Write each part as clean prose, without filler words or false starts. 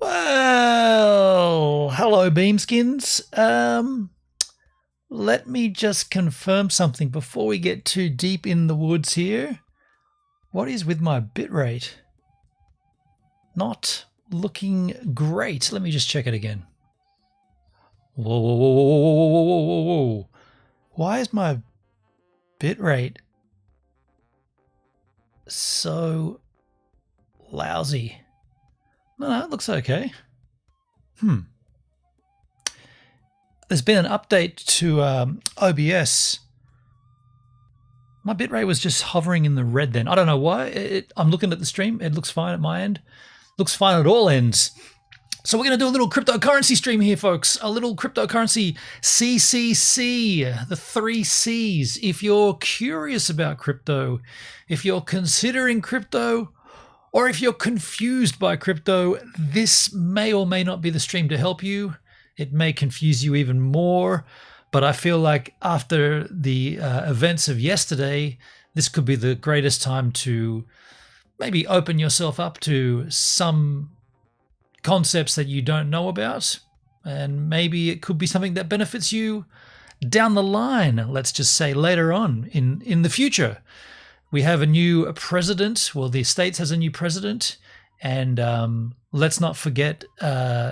Well, hello, Beamskins. Let me just confirm something before we get too deep in the woods here. What is with my bitrate? Not looking great. Let me just check it again. Whoa, whoa, whoa, whoa, whoa, whoa, whoa, whoa, whoa. Why is my bitrate so lousy? No, it looks okay. There's been an update to OBS. My bitrate was just hovering in the red then. I don't know why. I'm looking at the stream. It looks fine at my end. Looks fine at all ends. So we're going to do a little cryptocurrency stream here, folks. A little cryptocurrency CCC, the 3 C's. If you're curious about crypto, if you're considering crypto, or if you're confused by crypto, this may or may not be the stream to help you. It may confuse you even more, but I feel like after the events of yesterday, this could be the greatest time to maybe open yourself up to some concepts that you don't know about, and maybe it could be something that benefits you down the line, let's just say later on in the future. We have a new president. Well, the States has a new president, and let's not forget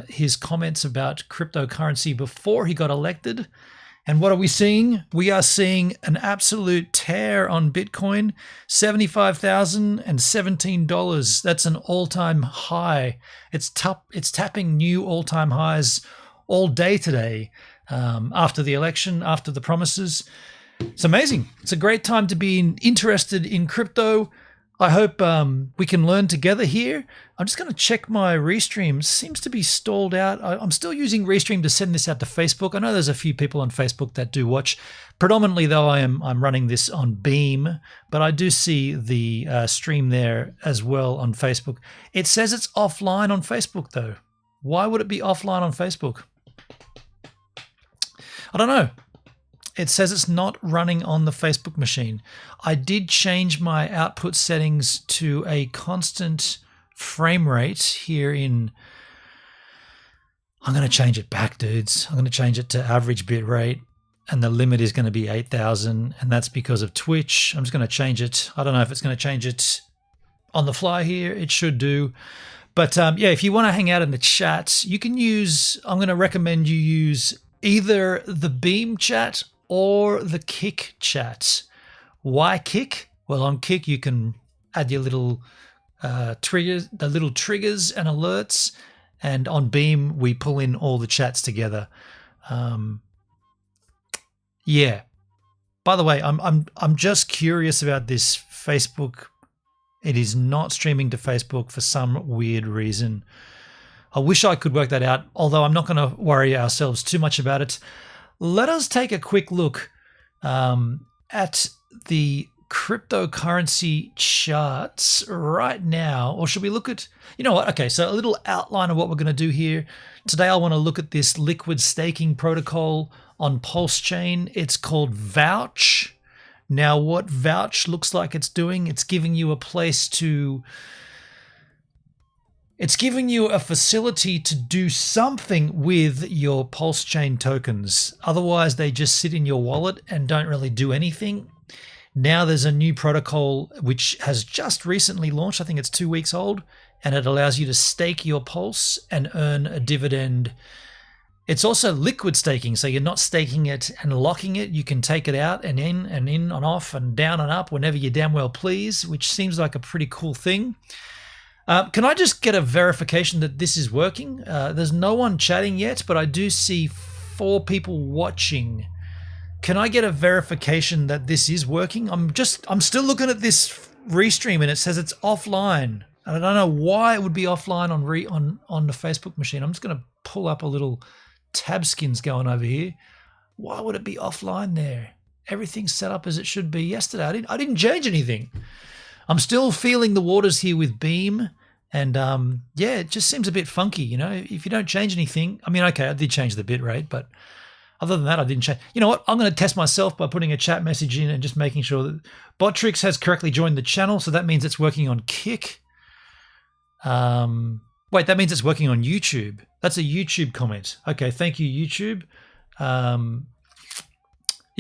his comments about cryptocurrency before he got elected. And what are we seeing? We are seeing an absolute tear on Bitcoin, $75,017. That's an all-time high. It's tapping new all-time highs all day today after the election, after the promises. It's amazing. It's a great time to be interested in crypto. I hope we can learn together here. I'm just going to check my Restream. Seems to be stalled out. I'm still using Restream to send this out to Facebook. I know there's a few people on Facebook that do watch. Predominantly, though, I'm running this on Beam, but I do see the stream there as well on Facebook. It says it's offline on Facebook, though. Why would it be offline on Facebook? I don't know. It says it's not running on the Facebook machine. I did change my output settings to a constant frame rate here in... I'm going to change it back, dudes. I'm going to change it to average bit rate, and the limit is going to be 8,000, and that's because of Twitch. I'm just going to change it. I don't know if it's going to change it on the fly here. It should do. But yeah, if you want to hang out in the chat, you can use... I'm going to recommend you use either the Beam chat or the Kick chat. Why Kick? Well, on Kick you can add your little triggers, the little triggers and alerts, and on Beam we pull in all the chats together. Yeah. By the way, I'm just curious about this Facebook. It is not streaming to Facebook for some weird reason. I wish I could work that out, although I'm not going to worry ourselves too much about it. Let us take a quick look at the cryptocurrency charts right now. Or should we look at, you know what? Okay, so a little outline of what we're going to do here. Today I want to look at this liquid staking protocol on Pulsechain. It's called Vouch. Now what Vouch looks like it's doing, it's giving you a place to... It's giving you a facility to do something with your Pulsechain tokens. Otherwise, they just sit in your wallet and don't really do anything. Now there's a new protocol which has just recently launched. I think it's 2 weeks old, and it allows you to stake your Pulse and earn a dividend. It's also liquid staking, so you're not staking it and locking it. You can take it out and in and off and down and up whenever you damn well please, which seems like a pretty cool thing. Can I just get a verification that this is working? There's no one chatting yet, but I do see 4 people watching. Can I get a verification that this is working? I'm still looking at this restream and it says it's offline. And I don't know why it would be offline on the Facebook machine. I'm just going to pull up a little tab skins going over here. Why would it be offline there? Everything's set up as it should be yesterday. I didn't change anything. I'm still feeling the waters here with Beam. And yeah, it just seems a bit funky, you know, if you don't change anything. I mean, okay, I did change the bit rate, but other than that, I didn't change. You know what? I'm going to test myself by putting a chat message in and just making sure that Botrix has correctly joined the channel. So that means it's working on Kick. Wait, that means it's working on YouTube. That's a YouTube comment. Okay, thank you, YouTube. Yeah,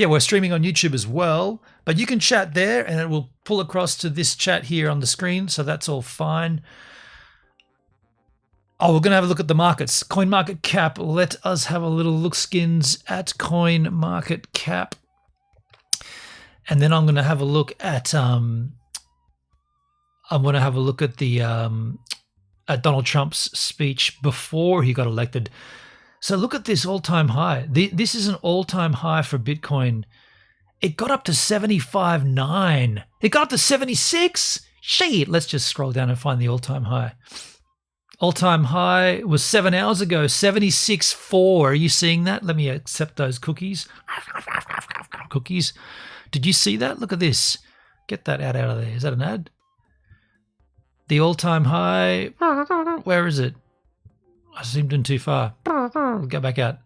we're streaming on YouTube as well, but you can chat there and it will pull across to this chat here on the screen. So that's all fine. Oh, we're going to have a look at the markets. Coin market cap. Let us have a little look skins at coin market cap. And then I'm going to have a look at the at Donald Trump's speech before he got elected. So look at this all-time high. This is an all-time high for Bitcoin. It got up to 75.9. It got up to 76. Shit, let's just scroll down and find the all-time high. All-time high was 7 hours ago, 76.4. Are you seeing that? Let me accept those cookies. Cookies. Did you see that? Look at this. Get that ad out of there. Is that an ad? The all-time high. Where is it? I zoomed in too far. Go back out.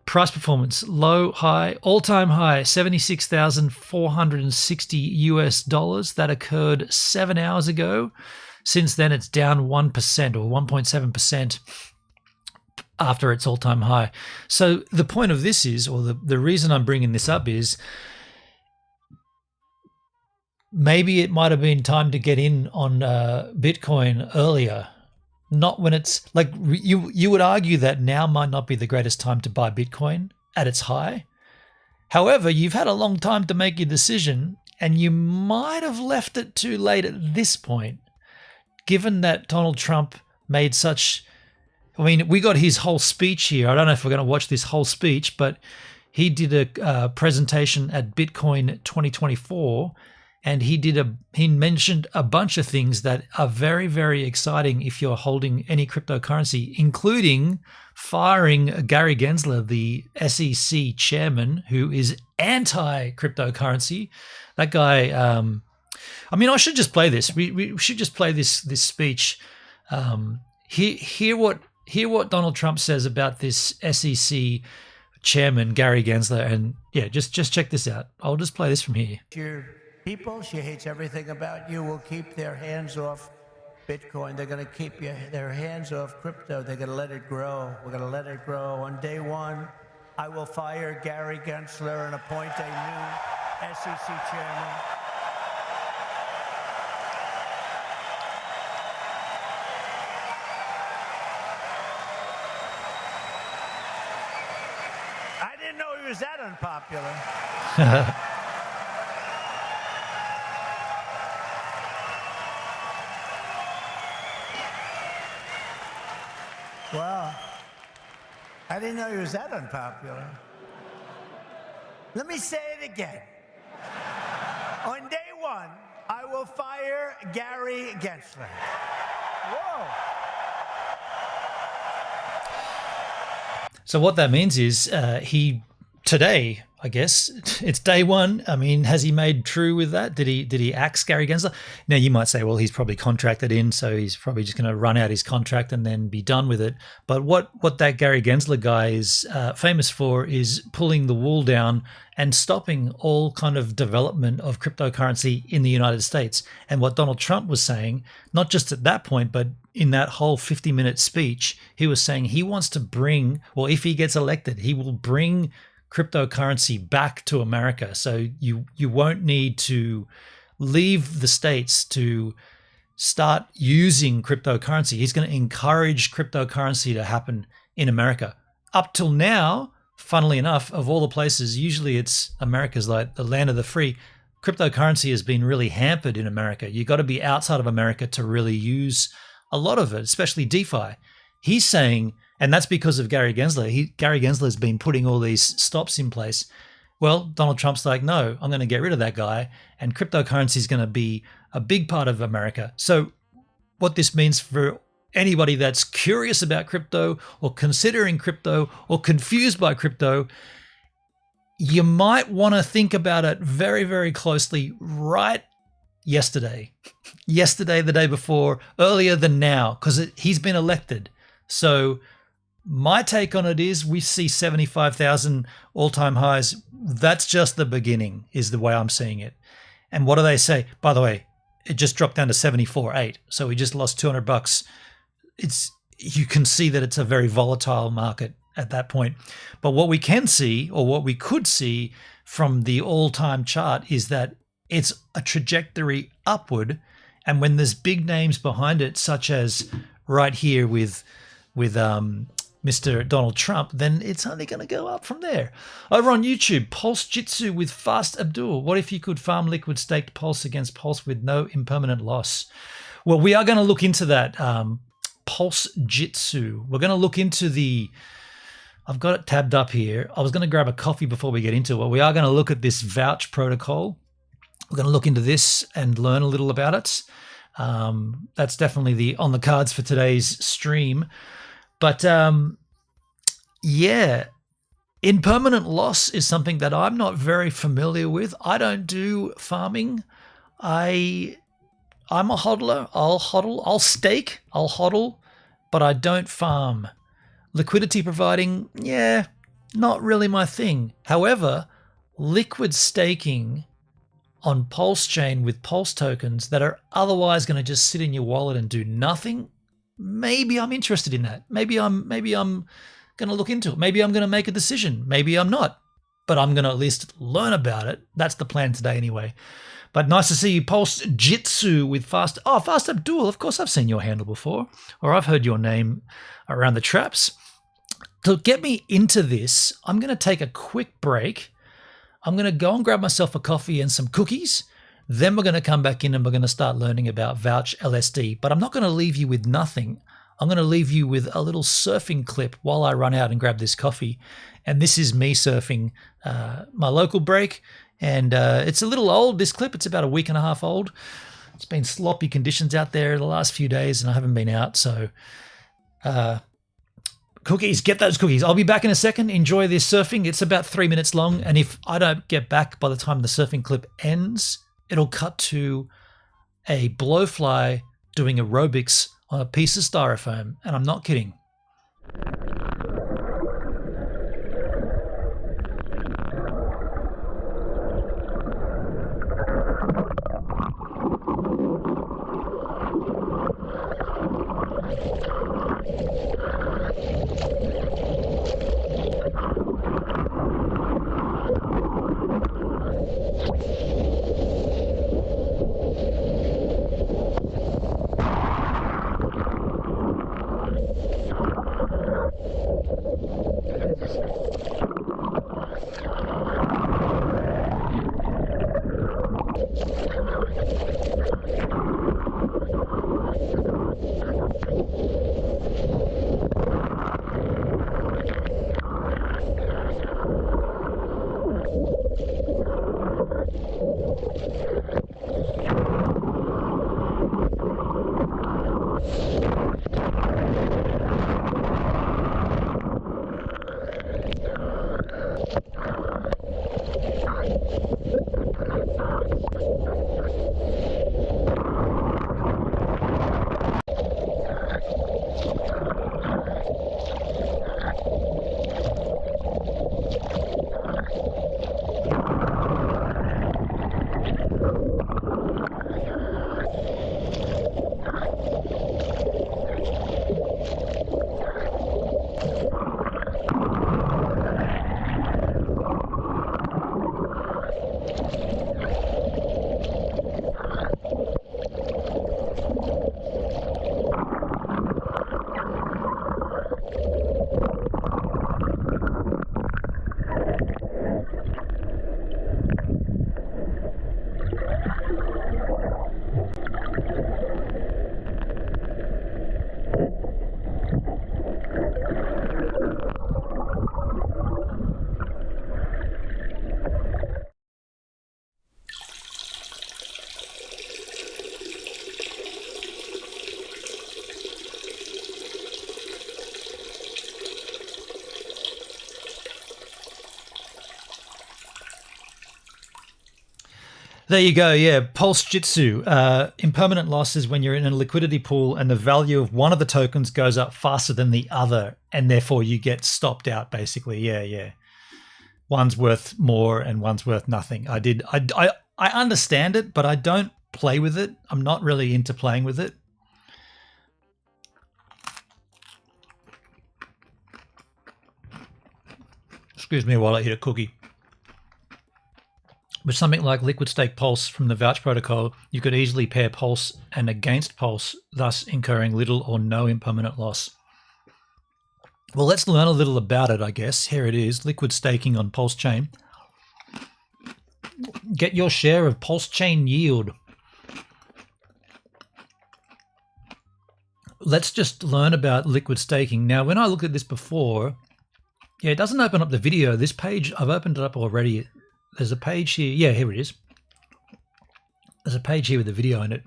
Price performance, low, high, all-time high, $76,460. That occurred 7 hours ago. Since then, it's down 1% or 1.7% after its all-time high. So the point of this is, or the reason I'm bringing this up is, maybe it might have been time to get in on Bitcoin earlier. Not when it's like you would argue that now might not be the greatest time to buy Bitcoin at its high. However, you've had a long time to make your decision and you might have left it too late at this point, given that Donald Trump made such, I mean, we got his whole speech here. I don't know if we're going to watch this whole speech, but he did a presentation at Bitcoin 2024. And he mentioned a bunch of things that are very, very exciting if you're holding any cryptocurrency, including firing Gary Gensler, the SEC chairman, who is anti-cryptocurrency. That guy, I mean, I should just play this. We should just play this speech. Hear what Donald Trump says about this SEC chairman, Gary Gensler. And yeah, just check this out. I'll just play this from here. People, she hates everything about you, will keep their hands off Bitcoin. They're going to keep their hands off crypto. They're going to let it grow. We're going to let it grow. On day one, I will fire Gary Gensler and appoint a new SEC chairman. I didn't know he was that unpopular. Well, I didn't know he was that unpopular. Let me say it again. On day one, I will fire Gary Gensler. Whoa. So what that means is today, I guess, it's day one. I mean, has he made true with that? Did he axe Gary Gensler? Now, you might say, well, he's probably contracted in, so he's probably just going to run out his contract and then be done with it. But what that Gary Gensler guy is famous for is pulling the wool down and stopping all kind of development of cryptocurrency in the United States. And what Donald Trump was saying, not just at that point, but in that whole 50-minute speech, he was saying he wants to bring, well, if he gets elected, he will bring cryptocurrency back to America. So you won't need to leave the States to start using cryptocurrency. He's going to encourage cryptocurrency to happen in America. Up till now, funnily enough, of all the places, usually it's America's like the land of the free. Cryptocurrency has been really hampered in America. You got to be outside of America to really use a lot of it, especially DeFi. He's saying, and that's because of Gary Gensler. Gary Gensler has been putting all these stops in place. Well, Donald Trump's like, no, I'm going to get rid of that guy, and cryptocurrency is going to be a big part of America. So what this means for anybody that's curious about crypto or considering crypto or confused by crypto, you might want to think about it very, very closely right yesterday, the day before, earlier than now, because he's been elected. So my take on it is we see 75,000 all-time highs. That's just the beginning, is the way I'm seeing it. And what do they say? By the way, it just dropped down to 74.8. So we just lost $200. You can see that it's a very volatile market at that point. But what we can see, or what we could see from the all-time chart, is that it's a trajectory upward. And when there's big names behind it, such as right here with Mr. Donald Trump, then it's only going to go up from there. Over on YouTube, Pulse Jitsu with Fast Abdul. What if you could farm liquid staked Pulse against Pulse with no impermanent loss? Well, we are going to look into that. Pulse Jitsu. We're going to look into I've got it tabbed up here. I was going to grab a coffee before we get into it. We are going to look at this Vouch protocol. We're going to look into this and learn a little about it. That's definitely on the cards for today's stream. But yeah, impermanent loss is something that I'm not very familiar with. I don't do farming. I'm a hodler. I'll hodl. I'll stake. I'll hodl, but I don't farm. Liquidity providing, yeah, not really my thing. However, liquid staking on Pulsechain with Pulse tokens that are otherwise going to just sit in your wallet and do nothing, maybe I'm interested in that. Maybe I'm going to look into it. Maybe I'm going to make a decision. Maybe I'm not, but I'm going to at least learn about it. That's the plan today anyway. But nice to see you, Pulse Jitsu with Fast Abdul. Of course, I've seen your handle before, or I've heard your name around the traps. To get me into this, I'm going to take a quick break. I'm going to go and grab myself a coffee and some cookies. Then we're going to come back in and we're going to start learning about Vouch LSD. But I'm not going to leave you with nothing. I'm going to leave you with a little surfing clip while I run out and grab this coffee. And this is me surfing my local break. And it's a little old, this clip. It's about a week and a half old. It's been sloppy conditions out there the last few days and I haven't been out. So cookies, get those cookies. I'll be back in a second. Enjoy this surfing. It's about 3 minutes long. And if I don't get back by the time the surfing clip ends, it'll cut to a blowfly doing aerobics on a piece of styrofoam. And I'm not kidding. There you go. Yeah, Pulse Jitsu. Impermanent loss is when you're in a liquidity pool and the value of one of the tokens goes up faster than the other, and therefore you get stopped out. Basically, yeah. One's worth more and one's worth nothing. I understand it, but I don't play with it. I'm not really into playing with it. Excuse me while I eat a cookie. With something like Liquid Stake Pulse from the Vouch protocol, you could easily pair Pulse and against Pulse, thus incurring little or no impermanent loss. Well, let's learn a little about it, I guess. Here it is, liquid staking on Pulsechain. Get your share of Pulsechain yield. Let's just learn about liquid staking. Now, when I looked at this before, yeah, it doesn't open up the video. This page, I've opened it up already. There's a page here. Yeah, here it is. There's a page here with a video in it.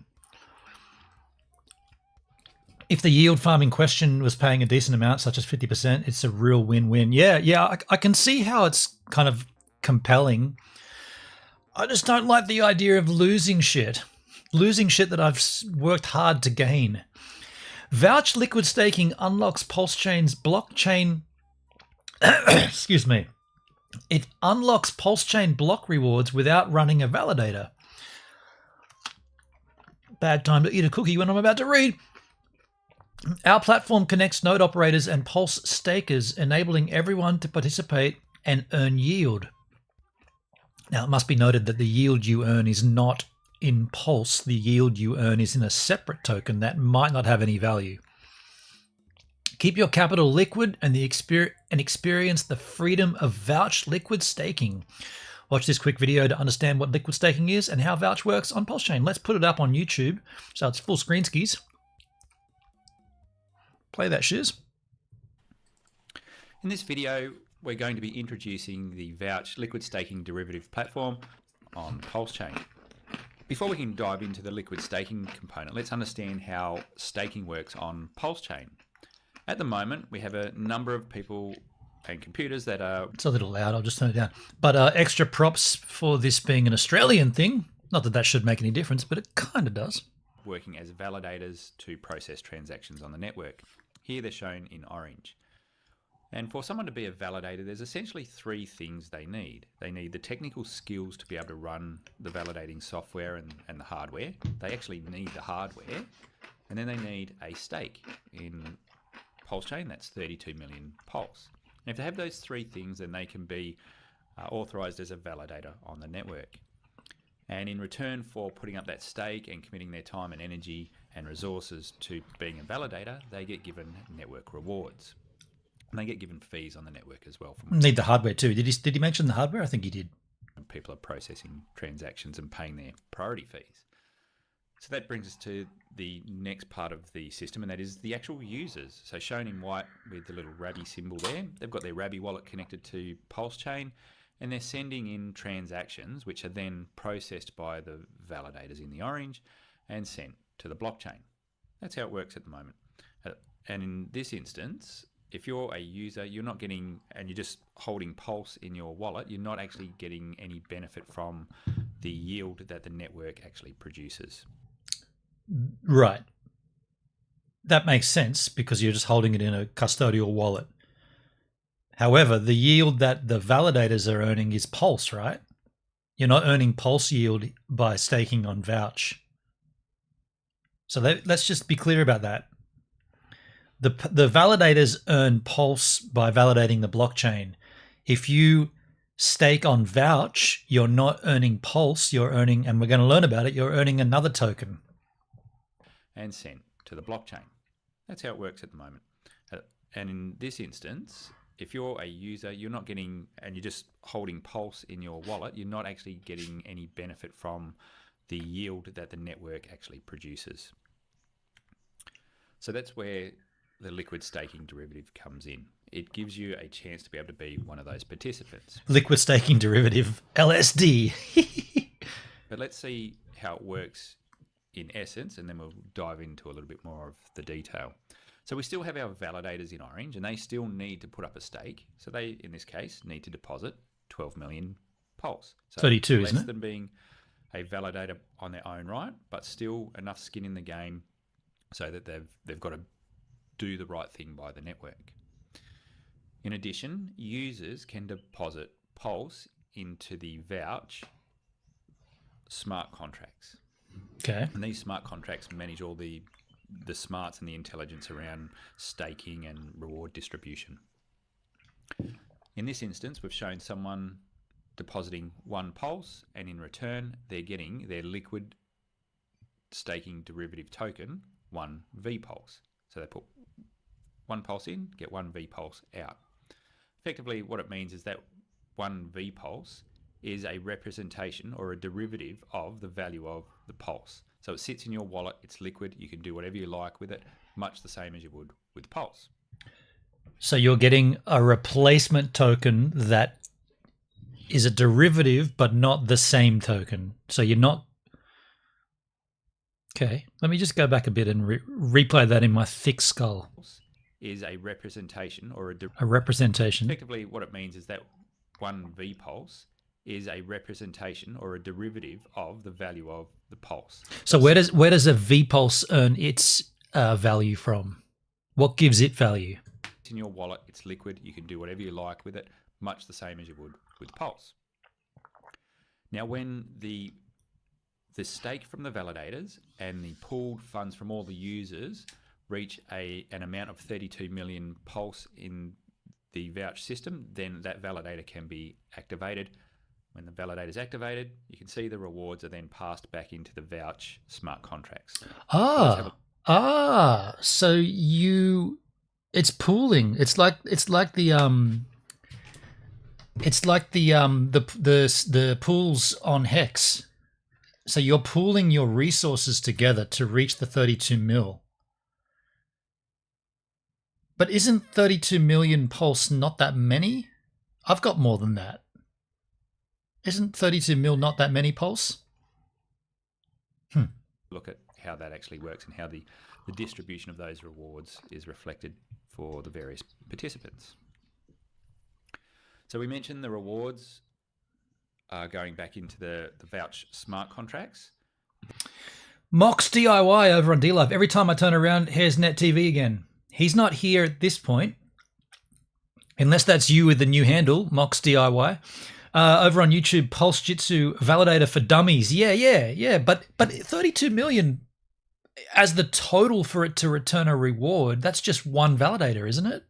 If the yield farm in question was paying a decent amount, such as 50%, it's a real win-win. Yeah, I can see how it's kind of compelling. I just don't like the idea of losing shit. Losing shit that I've worked hard to gain. Vouch liquid staking unlocks Pulsechain's blockchain... Excuse me. It unlocks Pulsechain block rewards without running a validator. Bad time to eat a cookie when I'm about to read. Our platform connects node operators and Pulse stakers, enabling everyone to participate and earn yield. Now, it must be noted that the yield you earn is not in Pulse. The yield you earn is in a separate token that might not have any value. Keep your capital liquid and experience the freedom of Vouch liquid staking. Watch this quick video to understand what liquid staking is and how Vouch works on Pulsechain. Let's put it up on YouTube so it's full screen skis. Play that shiz. In this video, we're going to be introducing the Vouch liquid staking derivative platform on Pulsechain. Before we can dive into the liquid staking component, let's understand how staking works on Pulsechain. At the moment, we have a number of people and computers that are... It's a little loud, I'll just turn it down. But extra props for this being an Australian thing. Not that that should make any difference, but it kind of does. Working as validators to process transactions on the network. Here they're shown in orange. And for someone to be a validator, there's essentially three things they need. They need the technical skills to be able to run the validating software and the hardware. They actually need the hardware. And then they need a stake in Pulsechain, that's 32 million Pulse. And if they have those three things, then they can be authorized as a validator on the network. And in return for putting up that stake and committing their time and energy and resources to being a validator, they get given network rewards. And they get given fees on the network as well. Need the hardware too. Did he mention the hardware? I think he did. People are processing transactions and paying their priority fees. So that brings us to the next part of the system, and that is the actual users. So shown in white with the little Rabby symbol there, they've got their Rabby wallet connected to Pulsechain, and they're sending in transactions which are then processed by the validators in the orange and sent to the blockchain. That's how it works at the moment. And in this instance, if you're a user, you're not getting, and you're just holding Pulse in your wallet, you're not actually getting any benefit from the yield that the network actually produces. Right. That makes sense because you're just holding it in a custodial wallet. However, the yield that the validators are earning is Pulse, right? You're not earning Pulse yield by staking on Vouch. So let's just be clear about that. The validators earn Pulse by validating the blockchain. If you stake on Vouch, you're not earning Pulse, you're earning, and we're going to learn about it, you're earning another token. And sent to the blockchain. That's how it works at the moment. And in this instance, if you're a user, you're not getting, and you're just holding Pulse in your wallet, you're not actually getting any benefit from the yield that the network actually produces. So that's where the liquid staking derivative comes in. It gives you a chance to be able to be one of those participants. Liquid staking derivative, LSD. But let's see how it works in essence, and then we'll dive into a little bit more of the detail. So we still have our validators in orange, and they still need to put up a stake. So they, in this case, need to deposit 12 million Pulse. So 32, isn't it? Less than being a validator on their own right, but still enough skin in the game so that they've got to do the right thing by the network. In addition, users can deposit Pulse into the Vouch smart contracts. Okay. And these smart contracts manage all the smarts and the intelligence around staking and reward distribution. In this instance, we've shown someone depositing 1 Pulse, and in return, they're getting their liquid staking derivative token, 1 VPulse. So they put 1 Pulse in, get 1 VPulse out. Effectively, what it means is that 1 VPulse is a representation or a derivative of the value of the Pulse. So it sits in your wallet, it's liquid, you can do whatever you like with it, much the same as you would with Pulse. So you're getting a replacement token that is a derivative, but not the same token. So you're not... Okay, let me just go back a bit and replay that in my thick skull. Is a representation or a representation. Effectively, what it means is that 1 VPulse is a representation or a derivative of the value of the Pulse. So where does a VPulse earn its value from? What gives it value? It's in your wallet, it's liquid, you can do whatever you like with it, much the same as you would with Pulse. Now, when the stake from the validators and the pooled funds from all the users reach an amount of 32 million Pulse in the Vouch system, then that validator can be activated. When the validator is activated, you can see the rewards are then passed back into the Vouch smart contracts. So it's pooling. It's like the pools on Hex. So you're pooling your resources together to reach the 32 mil. But isn't 32 million Pulse not that many? I've got more than that. Isn't 32 mil not that many Pulse? Look at how that actually works and how the distribution of those rewards is reflected for the various participants. So we mentioned the rewards are going back into the Vouch smart contracts. Mox DIY over on DLive. Every time I turn around, here's Net TV again. He's not here at this point, unless that's you with the new handle, Mox DIY. Over on YouTube, Pulse Jitsu validator for dummies. Yeah. But 32 million as the total for it to return a reward, that's just one validator, isn't it?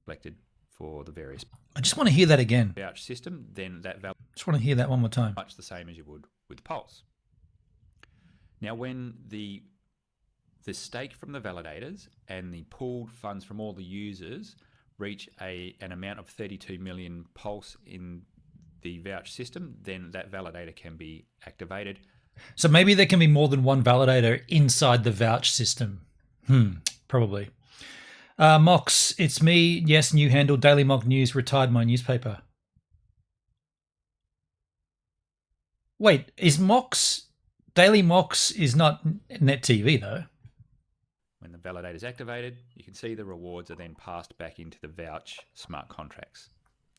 Reflected for the various... I just want to hear that again. Vouch system, then that just want to hear that one more time. Much the same as you would with Pulse. Now, when the stake from the validators and the pooled funds from all the users reach an amount of 32 million Pulse in the Vouch system, then that validator can be activated. So maybe there can be more than one validator inside the Vouch system. Probably. Mox, it's me. Yes, new handle, Daily Mock News, retired my newspaper. Wait, is Mox... Daily Mox is not Net TV, though. When the validator is activated, you can see the rewards are then passed back into the Vouch smart contracts.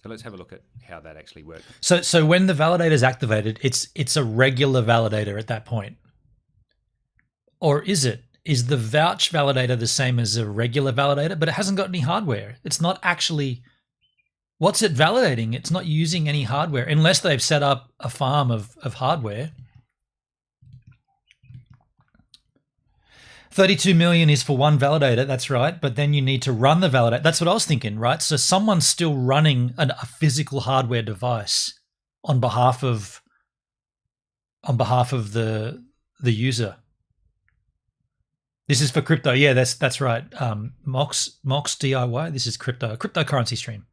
So let's have a look at how that actually works. So when the validator is activated, it's a regular validator at that point. Or is it? Is the Vouch validator the same as a regular validator, but it hasn't got any hardware? It's not actually... What's it validating? It's not using any hardware, unless they've set up a farm of hardware. 32 million is for one validator, that's right, but then you need to run the validator. That's what I was thinking, right? So someone's still running a physical hardware device on behalf of the user. This is for crypto. Yeah, that's right. Mox DIY. This is cryptocurrency stream.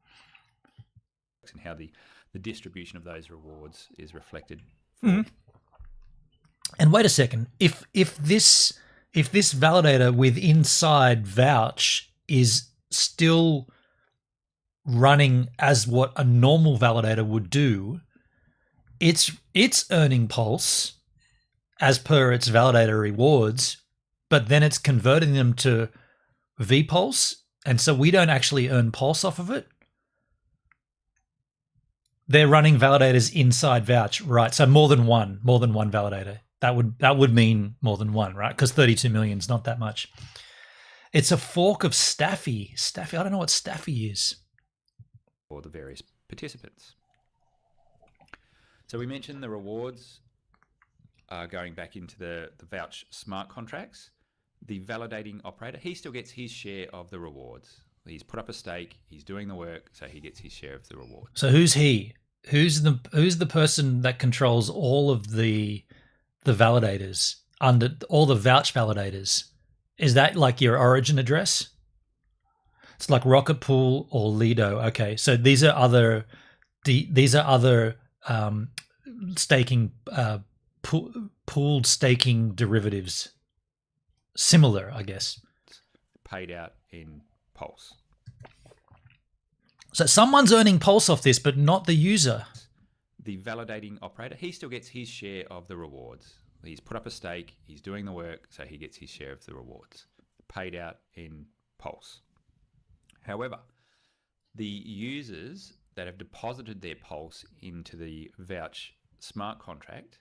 And how the distribution of those rewards is reflected. And wait a second. If this validator with inside Vouch is still running as what a normal validator would do, it's earning Pulse as per its validator rewards, but then it's converting them to VPulse, and so we don't actually earn Pulse off of it. They're running validators inside Vouch, right? So more than one validator. That would mean more than one, right? Because 32 million is not that much. It's a fork of Staffy. Staffy, I don't know what Staffy is. For the various participants. So we mentioned the rewards going back into the Vouch smart contracts. The validating operator, he still gets his share of the rewards. He's put up a stake, he's doing the work, so he gets his share of the reward. So who's he? Who's the person that controls all of the validators under all the Vouch validators? Is that like your origin address? It's like Rocket Pool or Lido. Okay, so these are other staking pooled staking derivatives. Similar, I guess. Paid out in Pulse. So someone's earning Pulse off this, but not the user. The validating operator, he still gets his share of the rewards. He's put up a stake, he's doing the work, so he gets his share of the rewards. Paid out in Pulse. However, the users that have deposited their Pulse into the Vouch smart contract,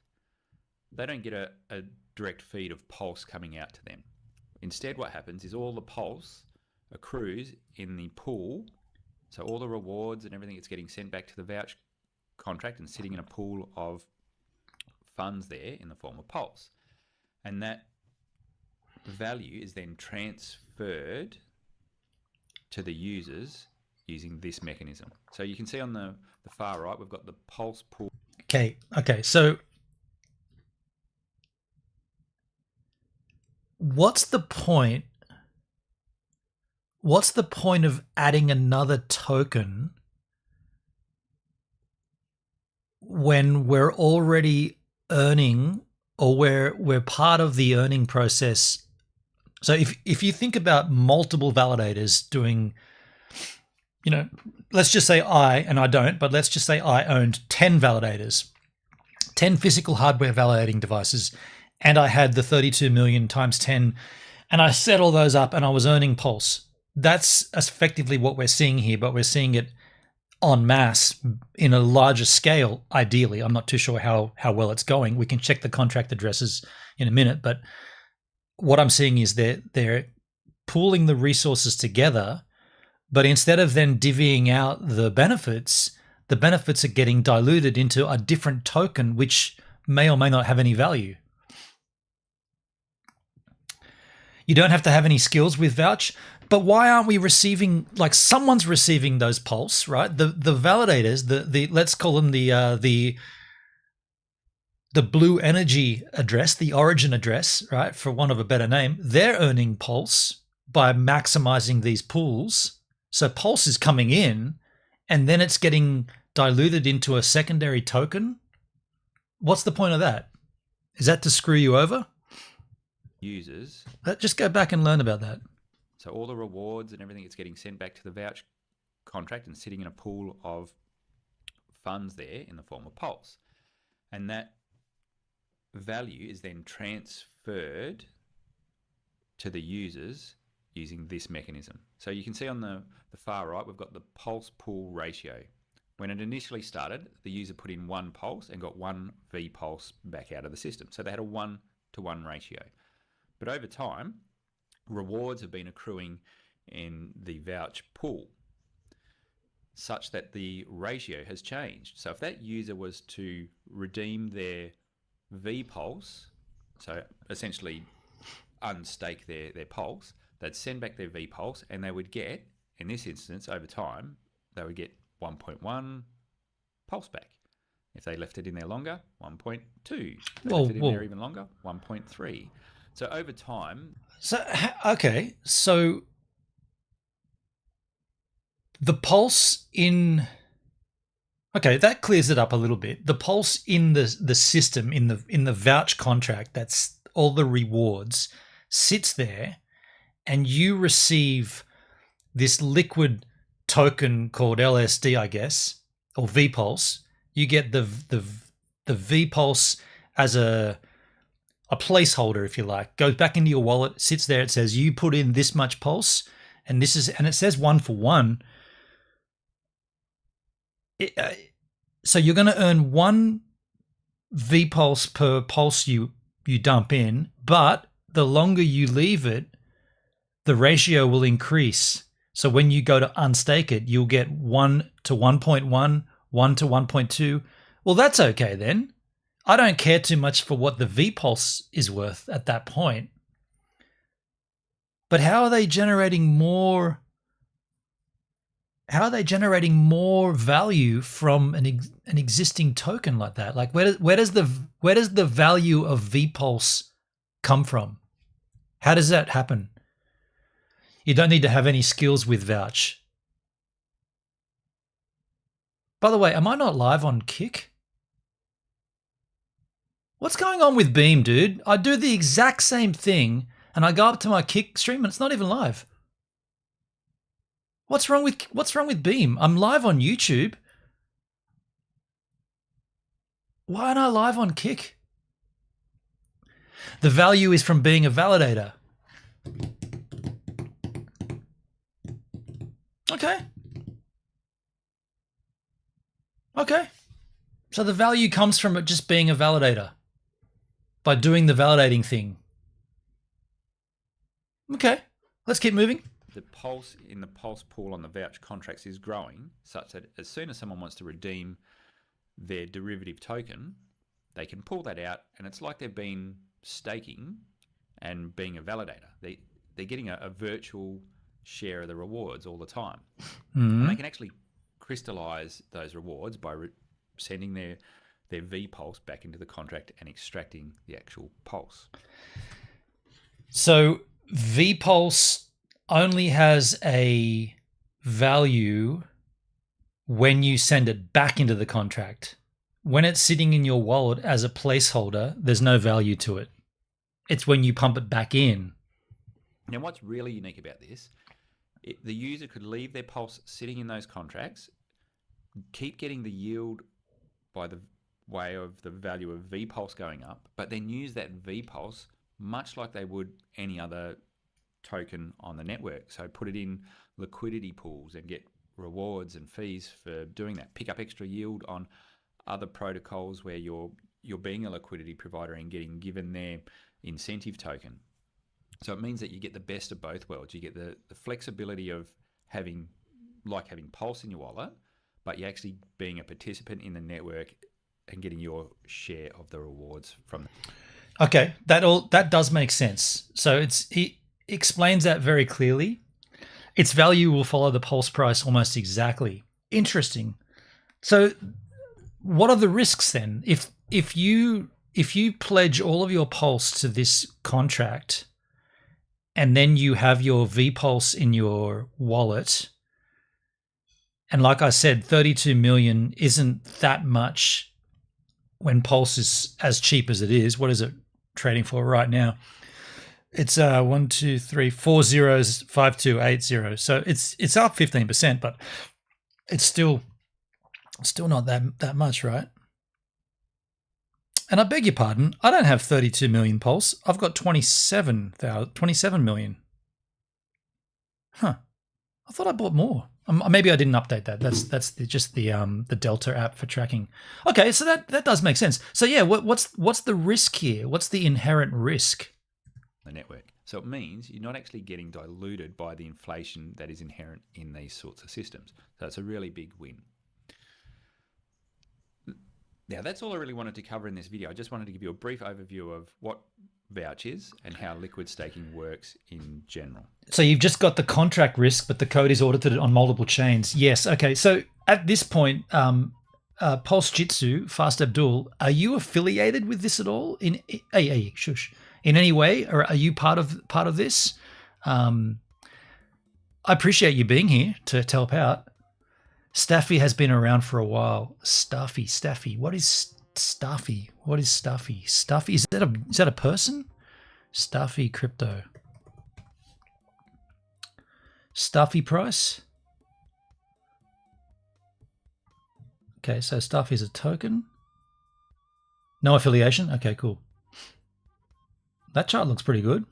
they don't get a direct feed of Pulse coming out to them. Instead, what happens is all the Pulse accrues in the pool, so all the rewards and everything is getting sent back to the Vouch contract and sitting in a pool of funds there in the form of Pulse. And that value is then transferred to the users using this mechanism. So you can see on the far right, we've got the Pulse pool. Okay, so what's the point of adding another token when we're already earning, or we're part of the earning process? So if you think about multiple validators doing, let's just say let's just say I owned 10 validators, 10 physical hardware validating devices, and I had the 32 million times 10, and I set all those up and I was earning Pulse. That's effectively what we're seeing here, but we're seeing it en masse in a larger scale, ideally. I'm not too sure how well it's going. We can check the contract addresses in a minute, but what I'm seeing is they're pooling the resources together, but instead of then divvying out the benefits are getting diluted into a different token, which may or may not have any value. You don't have to have any skills with Vouch, but why aren't we receiving, like, someone's receiving those Pulse, right? The validators, the let's call them the blue energy address, the origin address, right, for want of a better name, they're earning Pulse by maximizing these pools. So Pulse is coming in and then it's getting diluted into a secondary token. What's the point of that? Is that to screw you over? Users. Just go back and learn about that. So all the rewards and everything is getting sent back to the Vouch contract and sitting in a pool of funds there in the form of Pulse. And that value is then transferred to the users using this mechanism. So you can see on the far right, we've got the Pulse pool ratio. When it initially started, the user put in one Pulse and got one V Pulse back out of the system. So they had a 1-to-1 ratio. But over time, rewards have been accruing in the Vouch pool such that the ratio has changed. So if that user was to redeem their V Pulse, so essentially unstake their Pulse, they'd send back their V Pulse and they would get, in this instance, over time, they would get 1.1 Pulse back. If they left it in there longer, 1.2. If they left it in there even longer, 1.3. So over time... So the Pulse in... Okay, that clears it up a little bit. The Pulse in the system, in the Vouch contract, that's all the rewards, sits there, and you receive this liquid token called LSD, I guess, or VPulse. You get the VPulse as a placeholder, if you like. Goes back into your wallet, sits there. It says you put in this much Pulse, and it says 1 for 1. So you're going to earn 1 VPulse per pulse you dump in, but the longer you leave it, the ratio will increase. So when you go to unstake it, you'll get 1 to 1.1, 1 to 1.2. Well, that's okay then. I don't care too much for what the VPulse is worth at that point. But how are they generating more? How are they generating more value from an existing token like that? Like where does the value of VPulse come from? How does that happen? You don't need to have any skills with Vouch. By the way, am I not live on Kick? What's going on with Beam, dude? I do the exact same thing and I go up to my Kick stream and it's not even live. What's wrong with Beam? I'm live on YouTube. Why aren't I live on Kick? The value is from being a validator. Okay. Okay. So the value comes from it just being a validator by doing the validating thing. Okay. Let's keep moving. The pulse in the pulse pool on the Vouch contracts is growing such that as soon as someone wants to redeem their derivative token, they can pull that out, and it's like they've been staking and being a validator. They're getting a virtual share of the rewards all the time. Mm-hmm. And they can actually crystallize those rewards by sending their VPulse back into the contract and extracting the actual pulse. So VPulse only has a value when you send it back into the contract. When it's sitting in your wallet as a placeholder, there's no value to it. It's when you pump it back in. Now, what's really unique about this, the user could leave their pulse sitting in those contracts, keep getting the yield by the way of the value of VPulse going up, but then use that VPulse much like they would any other token on the network. So put it in liquidity pools and get rewards and fees for doing that. Pick up extra yield on other protocols where you're being a liquidity provider and getting given their incentive token. So it means that you get the best of both worlds. You get the flexibility of having Pulse in your wallet, but you're actually being a participant in the network and getting your share of the rewards from it. Okay, that does make sense. So he explains that very clearly. Its value will follow the pulse price almost exactly. Interesting. So what are the risks then? If you pledge all of your pulse to this contract and then you have your VPulse in your wallet, and like I said, 32 million isn't that much when Pulse is as cheap as it is. What is it trading for right now? It's 1, 2, 3, 4 zeros, 5280. So it's up 15%, but it's still not that much, right? And I beg your pardon, I don't have 32 million Pulse. I've got 27 million. Huh. I thought I bought more. Maybe I didn't update that. That's just the Delta app for tracking. Okay, so that does make sense. So yeah, what's the risk here? What's the inherent risk? The network. So it means you're not actually getting diluted by the inflation that is inherent in these sorts of systems. So it's a really big win. Now, that's all I really wanted to cover in this video. I just wanted to give you a brief overview of what Vouch is and how liquid staking works in general. So you've just got the contract risk, but the code is audited on multiple chains. Yes. Okay. So at this point, Pulse Jitsu, Fast Abdul, are you affiliated with this at all? Shush. In any way, or are you part of this? I appreciate you being here to help out. Staffy has been around for a while. Staffy. What is Staffy? What is Staffy? Staffy, is that a person? Staffy crypto. Staffy price. Okay, so Staffy is a token. No affiliation. Okay, cool. That chart looks pretty good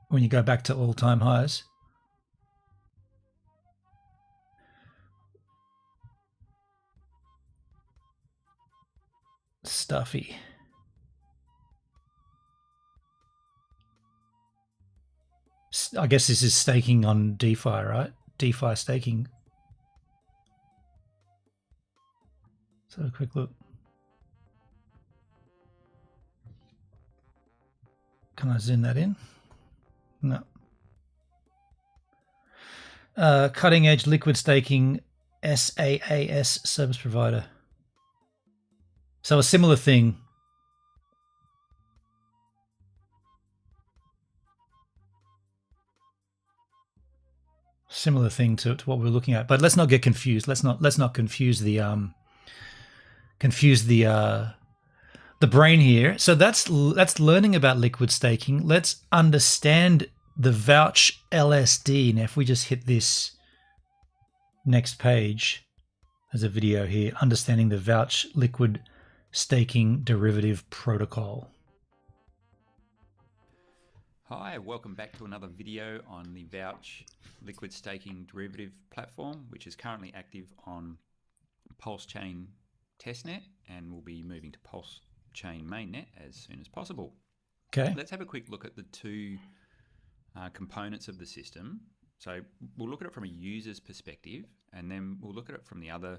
when you go back to all-time highs. stuffy. I guess this is staking on DeFi, right? DeFi staking. So a quick look. Can I zoom that in? No. Cutting edge liquid staking SaaS service provider. So a similar thing. Similar thing to what we're looking at, but let's not get confused. Let's not confuse the brain here. So that's learning about liquid staking. Let's understand the Vouch LSD. Now, if we just hit this next page, there's a video here, understanding the Vouch liquid staking derivative protocol. Hi, welcome back to another video on the Vouch liquid staking derivative platform, which is currently active on Pulsechain testnet and will be moving to Pulsechain mainnet as soon as possible. Okay. Let's have a quick look at the two components of the system. So we'll look at it from a user's perspective, and then we'll look at it from the other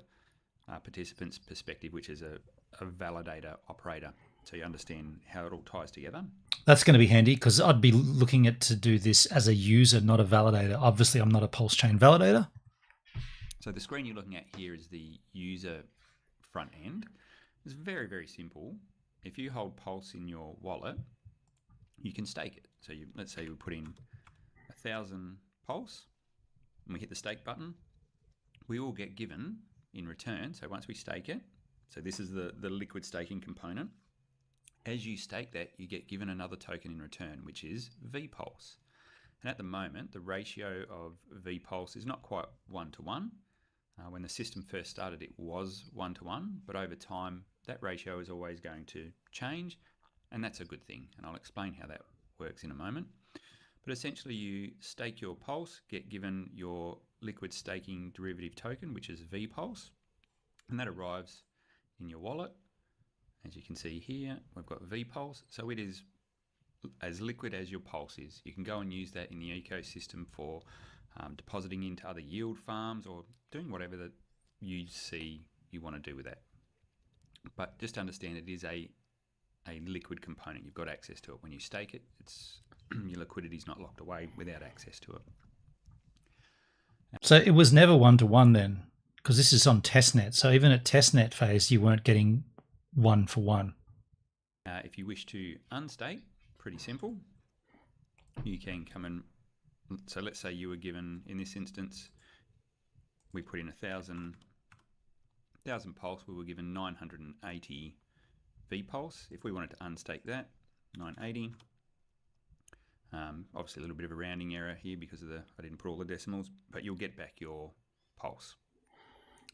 participant's perspective, which is a validator operator. So you understand how it all ties together. That's going to be handy because I'd be looking at to do this as a user, not a validator. Obviously, I'm not a Pulsechain validator. So the screen you're looking at here is the user front end. It's very, very simple. If you hold Pulse in your wallet, you can stake it. So let's say we put in 1,000 Pulse and we hit the stake button. We will get given in return. So once we stake it, so this is the liquid staking component. As you stake that, you get given another token in return, which is vPulse. And at the moment, the ratio of vPulse is not quite 1-to-1. When the system first started, it was 1-to-1, but over time, that ratio is always going to change, and that's a good thing. And I'll explain how that works in a moment. But essentially, you stake your Pulse, get given your liquid staking derivative token, which is vPulse, and that arrives in your wallet. As you can see here, we've got vPulse, so it is as liquid as your Pulse is. You can go and use that in the ecosystem for depositing into other yield farms or doing whatever that you see you want to do with that. But just understand it is a liquid component. You've got access to it. When you stake it, it's your liquidity is not locked away without access to it. So it was never 1-to-1 then, because this is on testnet. So even at testnet phase, you weren't getting 1-for-1. If you wish to unstake, pretty simple. You can come and, so let's say you were given, in this instance, we put in 1,000 Pulse, we were given 980 vPulse. If we wanted to unstake that, 980. Obviously a little bit of a rounding error here because of I didn't put all the decimals, but you'll get back your Pulse.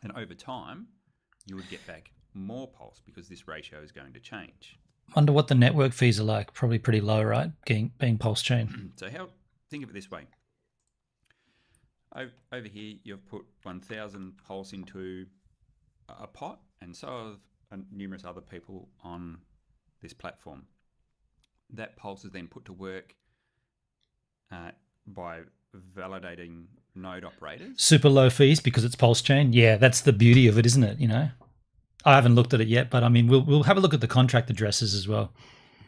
And over time, you would get back more Pulse because this ratio is going to change. Wonder what the network fees are like. Probably pretty low, right? Being Pulsechain. So think of it this way. Over here, you've put 1,000 Pulse into a pot, and so have numerous other people on this platform. That Pulse is then put to work by validating node operators. Super low fees because it's Pulsechain. Yeah, that's the beauty of it, isn't it? You know, I haven't looked at it yet, but I mean, we'll have a look at the contract addresses as well.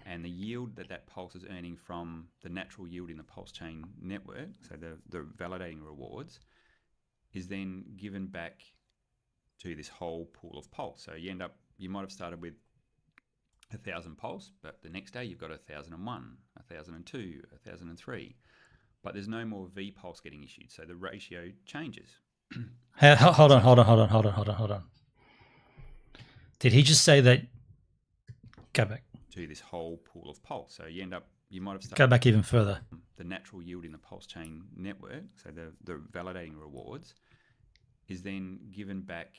And the yield that Pulse is earning from the natural yield in the Pulsechain network, so the validating rewards, is then given back to this whole pool of Pulse. So you might have started with 1,000 Pulse, but the next day you've got 1,001, 1,002, 1,003. But there's no more vPulse getting issued, so the ratio changes. Hold on. Did he just say that? Go back. To this whole pool of Pulse. So you might have started. Go back even further. The natural yield in the Pulsechain network, so the validating rewards, is then given back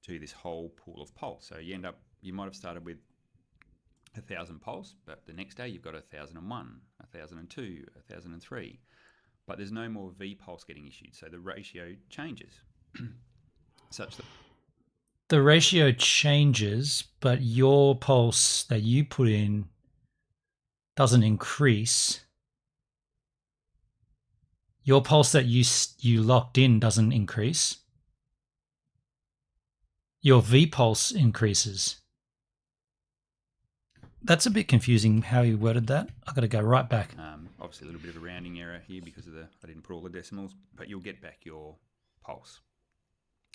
to this whole pool of Pulse. So you might have started with 1,000 Pulse, but the next day you've got 1,001, 1,002, 1,003. But there's no more vPulse getting issued, so the ratio changes such that. the ratio changes, but your pulse that you put in doesn't increase. Your pulse that you locked in doesn't increase. Your V pulse increases. That's a bit confusing how you worded that. I've got to go right back. Obviously a little bit of a rounding error here because of I didn't put all the decimals, but you'll get back your pulse.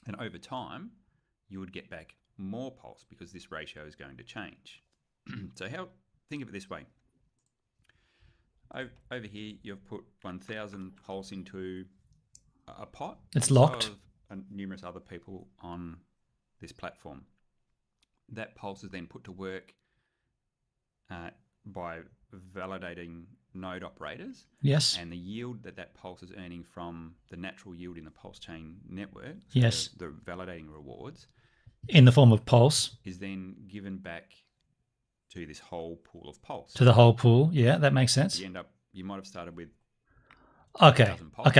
And over time, you would get back more pulse because this ratio is going to change. So think of it this way. Over here, you've put 1,000 pulse into a pot. It's locked. So have numerous other people on this platform. That pulse is then put to work by validating node operators. Yes. And the yield that pulse is earning from the natural yield in the Pulsechain network, so yes, the validating rewards, in the form of pulse, is then given back to this whole pool of pulse. To the whole pool. Yeah, that makes sense. You might have started with Okay.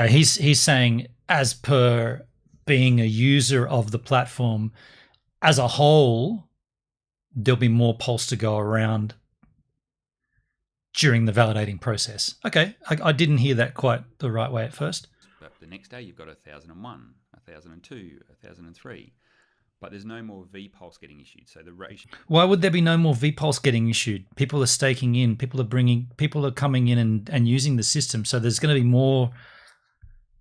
He's saying, as per being a user of the platform as a whole, there'll be more pulse to go around during the validating process. Okay, I didn't hear that quite the right way at first. But the next day you've got 1,001, 1,002, 1,003. But there's no more V pulse getting issued. So the ratio. Why would there be no more V pulse getting issued? People are staking in. People are coming in and using the system. So there's going to be more.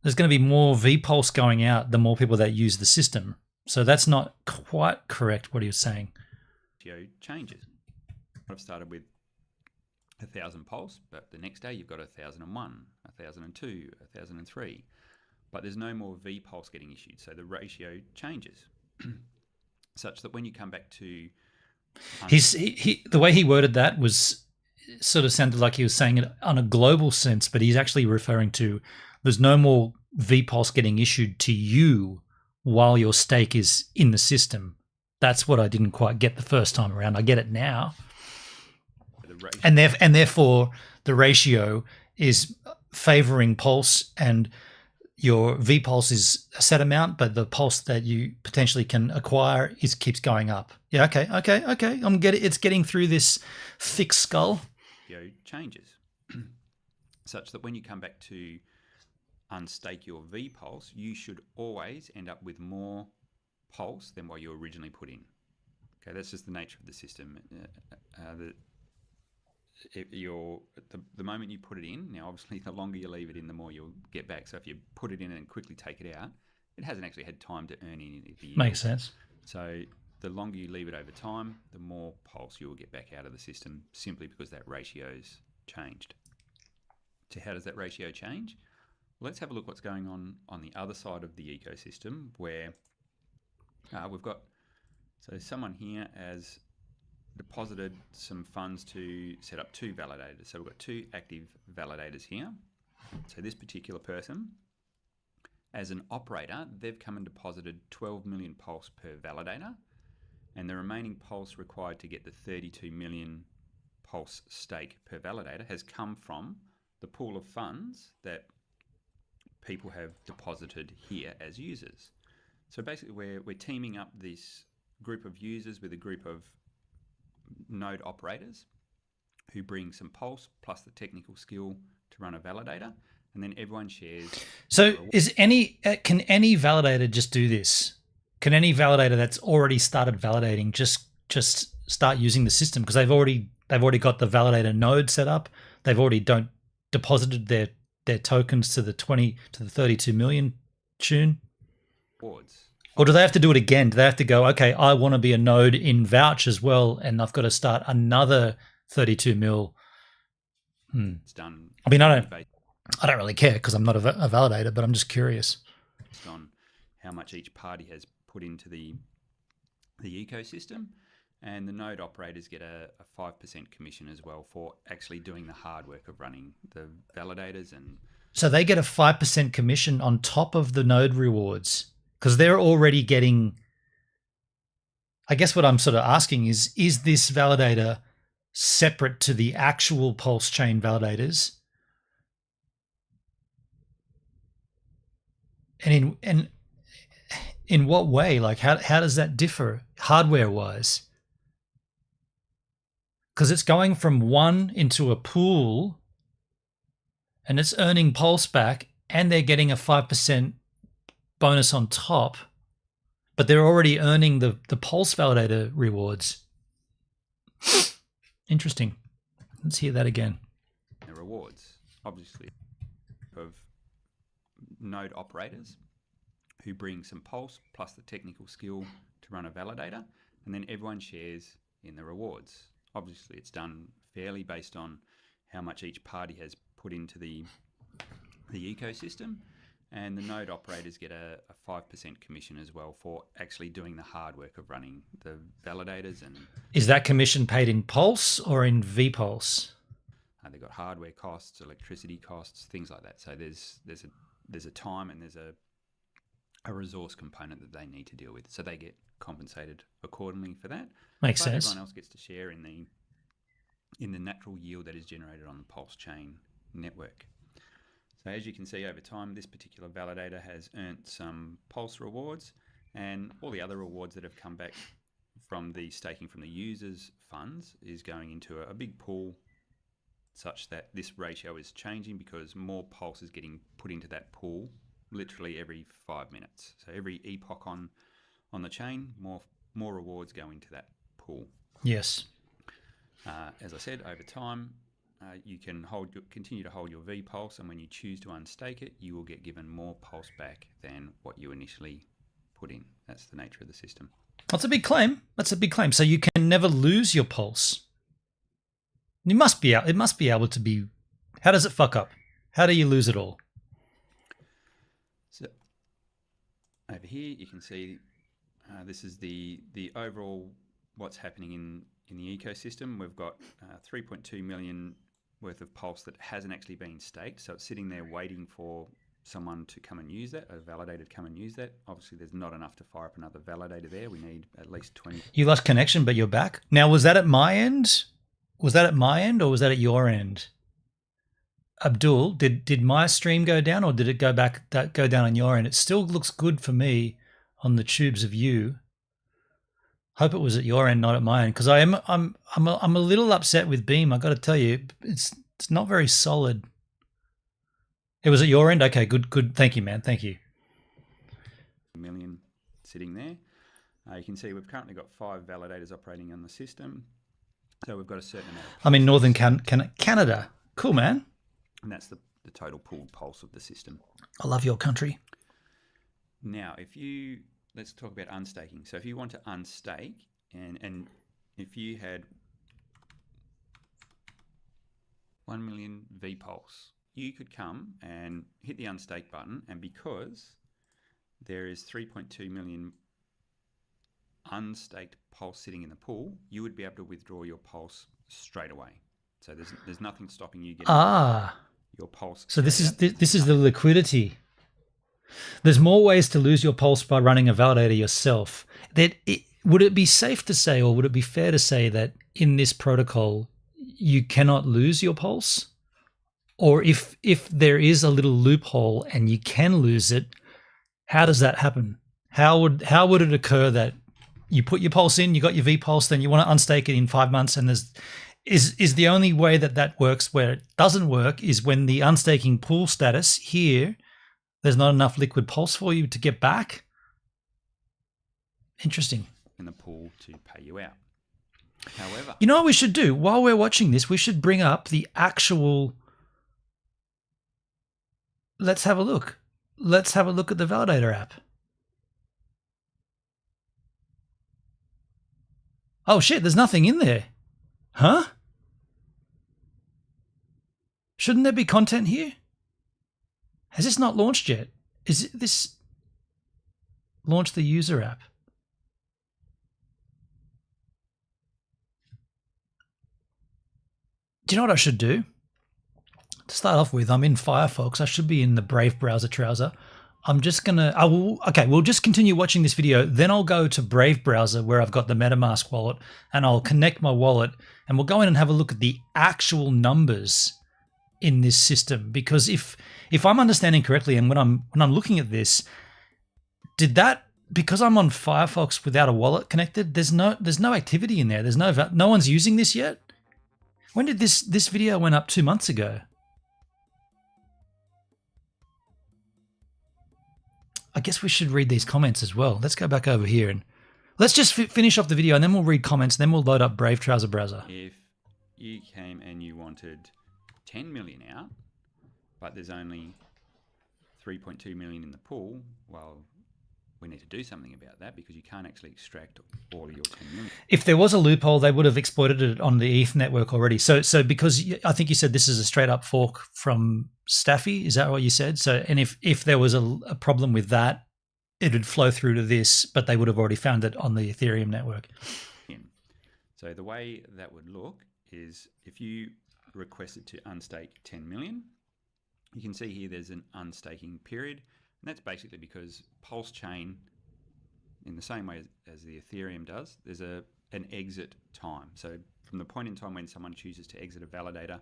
There's going to be more V pulse going out the more people that use the system. So that's not quite correct what he was saying. Changes. I've started with 1,000 pulse, but the next day you've got 1,001, 1,002, 1,003. But there's no more V pulse getting issued. So the ratio changes. Such that when you come back to the way he worded that was sort of sounded like he was saying it on a global sense, but he's actually referring to there's no more V pulse getting issued to you while your stake is in the system. That's what I didn't quite get the first time around. I get it now. And therefore the ratio is favoring pulse, and your V pulse is a set amount, but the pulse that you potentially can acquire keeps going up. Yeah, okay. It's getting through this thick skull. Changes such that when you come back to unstake your V pulse, you should always end up with more pulse than what you originally put in. Okay, that's just the nature of the system. The moment you put it in, now obviously the longer you leave it in, the more you'll get back. So if you put it in and quickly take it out, it hasn't actually had time to earn any of the yield. Makes sense. So the longer you leave it over time, the more pulse you'll get back out of the system, simply because that ratio's changed. So how does that ratio change? Let's have a look what's going on the other side of the ecosystem, where we've got someone here has deposited some funds to set up 2 validators. So we've got 2 active validators here. So this particular person, as an operator, they've come and deposited 12 million pulse per validator, and the remaining pulse required to get the 32 million pulse stake per validator has come from the pool of funds that people have deposited here as users. So basically we're teaming up this group of users with a group of node operators who bring some pulse plus the technical skill to run a validator, and then everyone shares. So can any validator just do this? Can any validator that's already started validating just start using the system, because they've already got the validator node set up, they've already deposited their tokens to the 32 million tune? Or do they have to do it again? Do they have to go, okay, I want to be a node in Vouch as well, and I've got to start another 32 mil? It's done. I mean, I don't really care because I'm not a validator, but I'm just curious. Based on how much each party has put into the ecosystem, and the node operators get a 5% commission as well for actually doing the hard work of running the validators. And so they get a 5% commission on top of the node rewards, because they're already getting. I guess what I'm sort of asking is this validator separate to the actual Pulsechain validators? And In what way? Like how does that differ hardware-wise? Because it's going from 1 into a pool and it's earning pulse back and they're getting a 5% bonus on top, but they're already earning the pulse validator rewards. Interesting. Let's hear that again. The rewards, obviously, of node operators who bring some pulse plus the technical skill to run a validator, and then everyone shares in the rewards. Obviously, it's done fairly based on how much each party has put into the ecosystem, and the node operators get a 5% commission as well for actually doing the hard work of running the validators. And is that commission paid in pulse or in vPulse? They've got hardware costs, electricity costs, things like that. So there's a time and there's a resource component that they need to deal with. So they get compensated accordingly for that. Makes sense. Everyone else gets to share in the natural yield that is generated on the Pulsechain network. So as you can see over time, this particular validator has earned some pulse rewards, and all the other rewards that have come back from the staking from the users' funds is going into a big pool, such that this ratio is changing because more pulse is getting put into that pool literally every 5 minutes. So every epoch on the chain, more rewards go into that pool. Yes. As I said, over time, you can continue to hold your V pulse, and when you choose to unstake it, you will get given more pulse back than what you initially put in. That's the nature of the system. That's a big claim. So you can never lose your pulse. It must be able to be. How does it fuck up? How do you lose it all? So over here, you can see this is the overall what's happening in the ecosystem. We've got 3.2 million worth of pulse that hasn't actually been staked, so it's sitting there waiting for someone to come and use that, a validator to come and use that. Obviously, there's not enough to fire up another validator there. We need at least 20. You lost connection, but you're back. Now, was that at my end? Was that at my end, or was that at your end? Abdul, did my stream go down, or did it go down on your end? It still looks good for me on the tubes of you. Hope it was at your end, not at my end, because I'm a little upset with Beam. I got to tell you, it's not very solid. It was at your end. Okay, good. Thank you, man. Thank you. Million sitting there. You can see we've currently got 5 validators operating on the system, so we've got a certain amount. I'm in northern Canada. Cool, man. And that's the total pooled pulse of the system. I love your country. Now, let's talk about unstaking. So if you want to unstake, and if you had 1 million vPulse, you could come and hit the unstake button, and because there is 3.2 million unstaked pulse sitting in the pool, you would be able to withdraw your pulse straight away. So there's nothing stopping you getting your pulse. So this is the liquidity. There's more ways to lose your pulse by running a validator yourself. Would it be safe to say, or would it be fair to say, that in this protocol you cannot lose your pulse? Or if there is a little loophole and you can lose it, how does that happen? How would it occur that you put your pulse in, you got your V pulse, then you want to unstake it in 5 months, and is the only way that works? Where it doesn't work is when the unstaking pool status here, there's not enough liquid pulse for you to get back. Interesting. In the pool to pay you out. However, you know what we should do while we're watching this? We should bring up the actual. Let's have a look. Let's have a look at the validator app. Oh shit, there's nothing in there. Huh? Shouldn't there be content here? Has this not launched yet? Is this launch the user app? Do you know what I should do? To start off with, I'm in Firefox. I should be in the Brave browser trouser. I'm just gonna, we'll just continue watching this video. Then I'll go to Brave browser where I've got the MetaMask wallet, and I'll connect my wallet, and we'll go in and have a look at the actual numbers in this system. Because if I'm understanding correctly, and when I'm looking at this, did that because I'm on Firefox without a wallet connected, there's no activity in there. There's no one's using this yet. When did this video went up 2 months ago? I guess we should read these comments as well. Let's go back over here and let's just finish off the video and then we'll read comments and then we'll load up Brave Trouser Browser. If you came and you wanted 10 million out, but there's only 3.2 million in the pool, well, we need to do something about that because you can't actually extract all of your 10 million. If there was a loophole, they would have exploited it on the ETH network already. So because I think you said this is a straight up fork from Staffy, is that what you said? So, and if there was a problem with that, it would flow through to this, but they would have already found it on the Ethereum network. So the way that would look is if you requested to unstake 10 million, you can see here there's an unstaking period. And that's basically because Pulsechain, in the same way as the Ethereum does, there's an exit time. So from the point in time when someone chooses to exit a validator,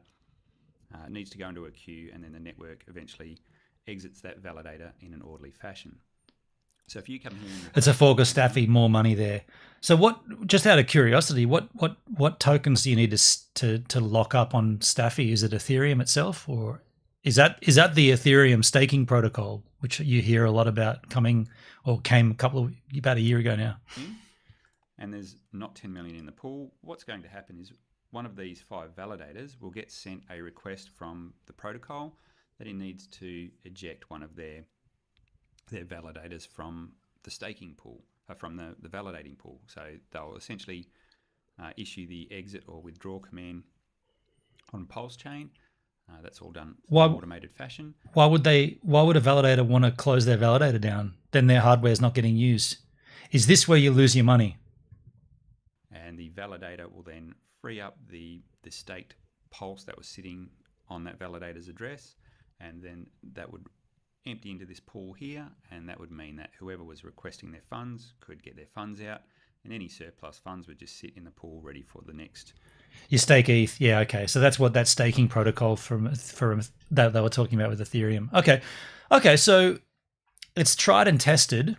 it needs to go into a queue, and then the network eventually exits that validator in an orderly fashion. So if you come here, it's a fork of Staffy, more money there. So what? Just out of curiosity, what tokens do you need to lock up on Staffy? Is it Ethereum itself, or is that the Ethereum staking protocol, which you hear a lot about came about a year ago now? And there's not 10 million in the pool. What's going to happen is one of these 5 validators will get sent a request from the protocol that it needs to eject one of their validators from the staking pool, from the validating pool. So they'll essentially issue the exit or withdraw command on Pulsechain. That's all done in automated fashion. Why would a validator want to close their validator down? Then their hardware is not getting used. Is this where you lose your money? And the validator will then free up the staked pulse that was sitting on that validator's address, and then that would empty into this pool here, and that would mean that whoever was requesting their funds could get their funds out, and any surplus funds would just sit in the pool ready for the next. You stake ETH, yeah, okay. So that's what that staking protocol from that they were talking about with Ethereum. Okay, so it's tried and tested.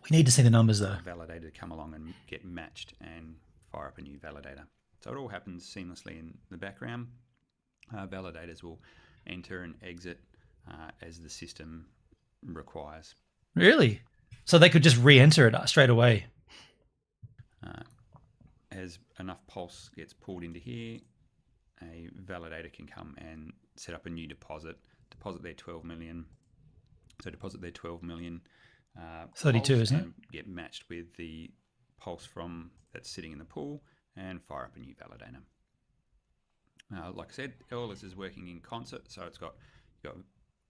We need to see the numbers though. Validator to come along and get matched and fire up a new validator. So it all happens seamlessly in the background. Validators will enter and exit as the system requires. Really? So they could just re-enter it straight away? As enough pulse gets pulled into here, a validator can come and set up a new deposit their 12 million. So deposit their 12 million 32, isn't it? Get matched with the pulse from that's sitting in the pool and fire up a new validator. Like I said, all this is working in concert, so you've got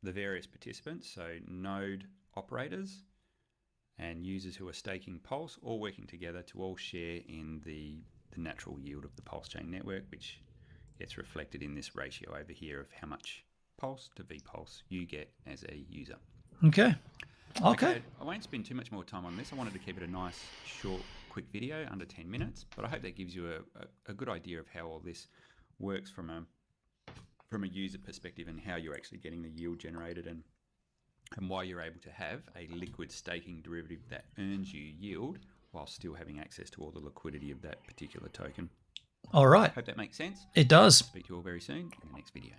the various participants, so node operators and users who are staking Pulse, all working together to all share in the natural yield of the Pulsechain network, which gets reflected in this ratio over here of how much Pulse to vPulse you get as a user. Okay. I won't spend too much more time on this. I wanted to keep it a nice, short, quick video, under 10 minutes, but I hope that gives you a good idea of how all this works from a user perspective and how you're actually getting the yield generated and why you're able to have a liquid staking derivative that earns you yield while still having access to all the liquidity of that particular token. All right. Hope that makes sense. It does. Speak to you all very soon in the next video.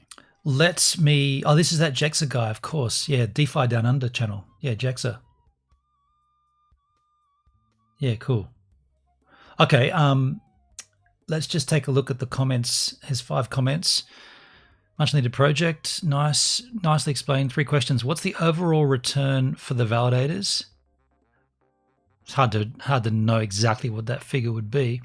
This is that Jexa guy, of course. Yeah, DeFi Down Under channel. Yeah, Jexa. Yeah, cool. Okay, let's just take a look at the comments. There's 5 comments. Much needed project. Nicely explained. 3 questions. What's the overall return for the validators? It's hard to know exactly what that figure would be.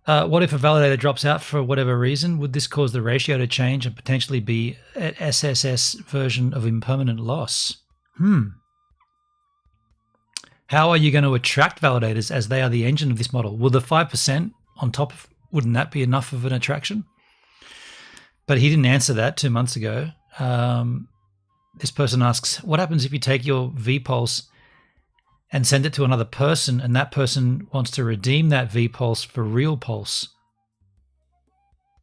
What if a validator drops out for whatever reason? Would this cause the ratio to change and potentially be an SSS version of impermanent loss? How are you going to attract validators as they are the engine of this model? Will the 5% on top wouldn't that be enough of an attraction? But he didn't answer that 2 months ago. This person asks, what happens if you take your vPulse and send it to another person and that person wants to redeem that vPulse for real pulse?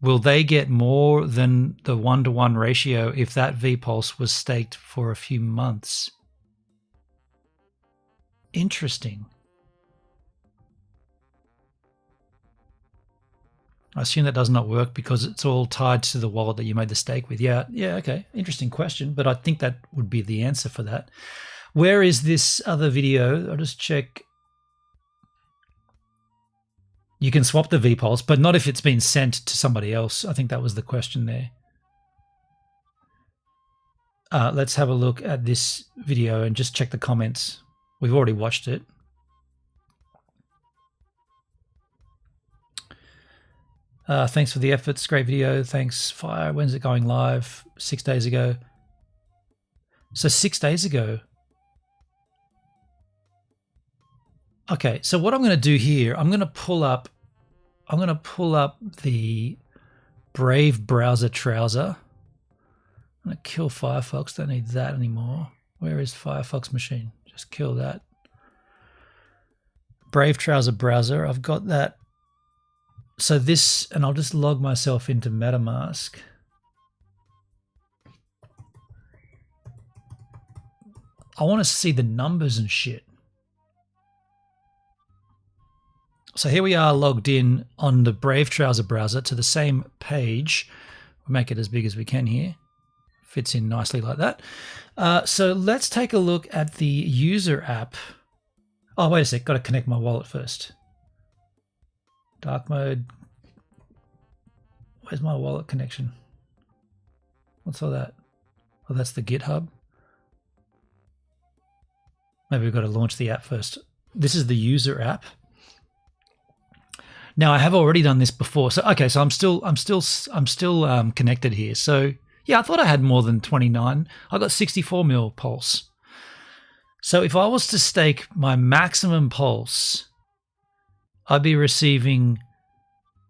Will they get more than the 1-to-1 ratio if that vPulse was staked for a few months? Interesting. I assume that does not work because it's all tied to the wallet that you made the stake with. Yeah, okay. Interesting question, but I think that would be the answer for that. Where is this other video? I'll just check. You can swap the vPulse, but not if it's been sent to somebody else. I think that was the question there. Let's have a look at this video and just check the comments. We've already watched it. Thanks for the efforts. Great video. Thanks, Fire. When's it going live? 6 days ago. So 6 days ago. Okay, so what I'm going to do here, I'm going to pull up the Brave browser trouser. I'm going to kill Firefox. Don't need that anymore. Where is Firefox machine? Just kill that. Brave trouser browser. I've got that. So this, and I'll just log myself into MetaMask. I want to see the numbers and shit. So here we are logged in on the Brave Trouser browser to the same page. We'll make it as big as we can here. Fits in nicely like that. So let's take a look at the user app. Oh, wait a sec. Got to connect my wallet first. Dark mode. Where's my wallet connection? What's all that? Oh, that's the GitHub. Maybe we've got to launch the app first. This is the user app. Now I have already done this before. So okay, so I'm still connected here. So yeah, I thought I had more than 29. I got 64 mil pulse. So if I was to stake my maximum pulse, I'd be receiving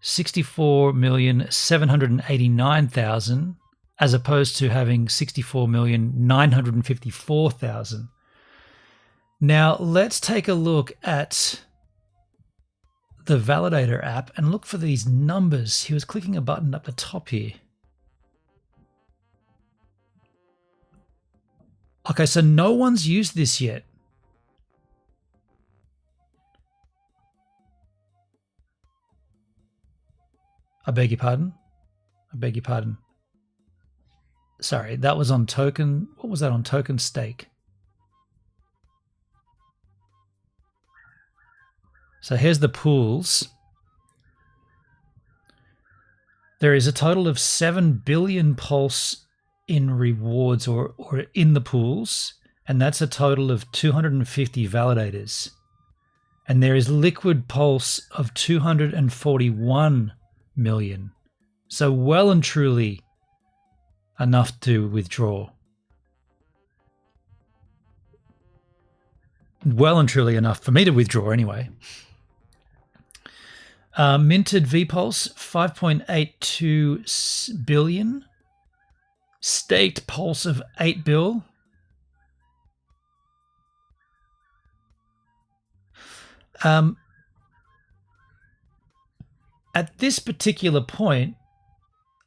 64,789,000 as opposed to having 64,954,000. Now let's take a look at the validator app and look for these numbers. He was clicking a button up the top here. Okay, so no one's used this yet. I beg your pardon? I beg your pardon. Sorry, that was on token. What was that on token stake? So here's the pools. There is a total of 7 billion pulse in rewards or in the pools, and that's a total of 250 validators. And there is liquid pulse of 241 million. So well and truly enough to withdraw. Well and truly enough for me to withdraw anyway. Minted vPulse, 5.82 billion. Staked pulse of 8 bill. At this particular point,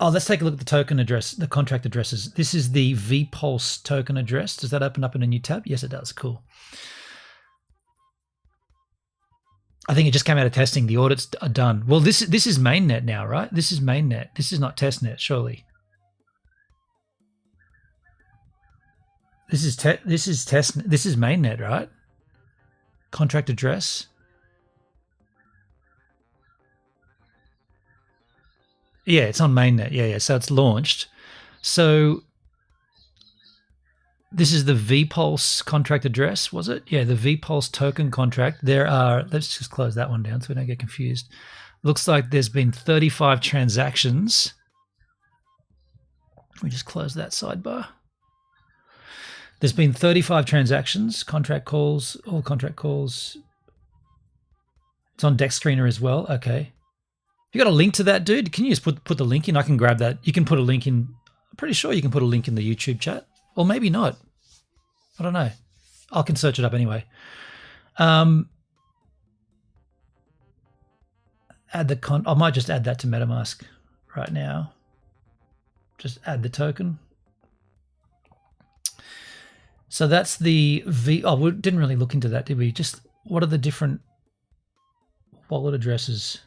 let's take a look at the token address, the contract addresses. This is the vPulse token address. Does that open up in a new tab? Yes, it does. Cool. I think it just came out of testing. The audits are done. Well, this is mainnet now, right? This is mainnet. This is not testnet, surely. This is testnet. This is mainnet, right? Contract address. Yeah, it's on mainnet. Yeah. So it's launched. So this is the vPulse contract address, was it? Yeah, the vPulse token contract. There are, let's just close that one down so we don't get confused. Looks like there's been 35 transactions. We just close that sidebar. There's been 35 transactions, contract calls, all contract calls. It's on Dex Screener as well. Okay. You got a link to that, dude? Can you just put the link in? I can grab that. You can put a link in. I'm pretty sure you can put a link in the YouTube chat. Or maybe not. I don't know. I can search it up anyway. I might just add that to MetaMask right now. Just add the token. So that's the V. Oh, we didn't really look into that, did we? Just what are the different wallet addresses?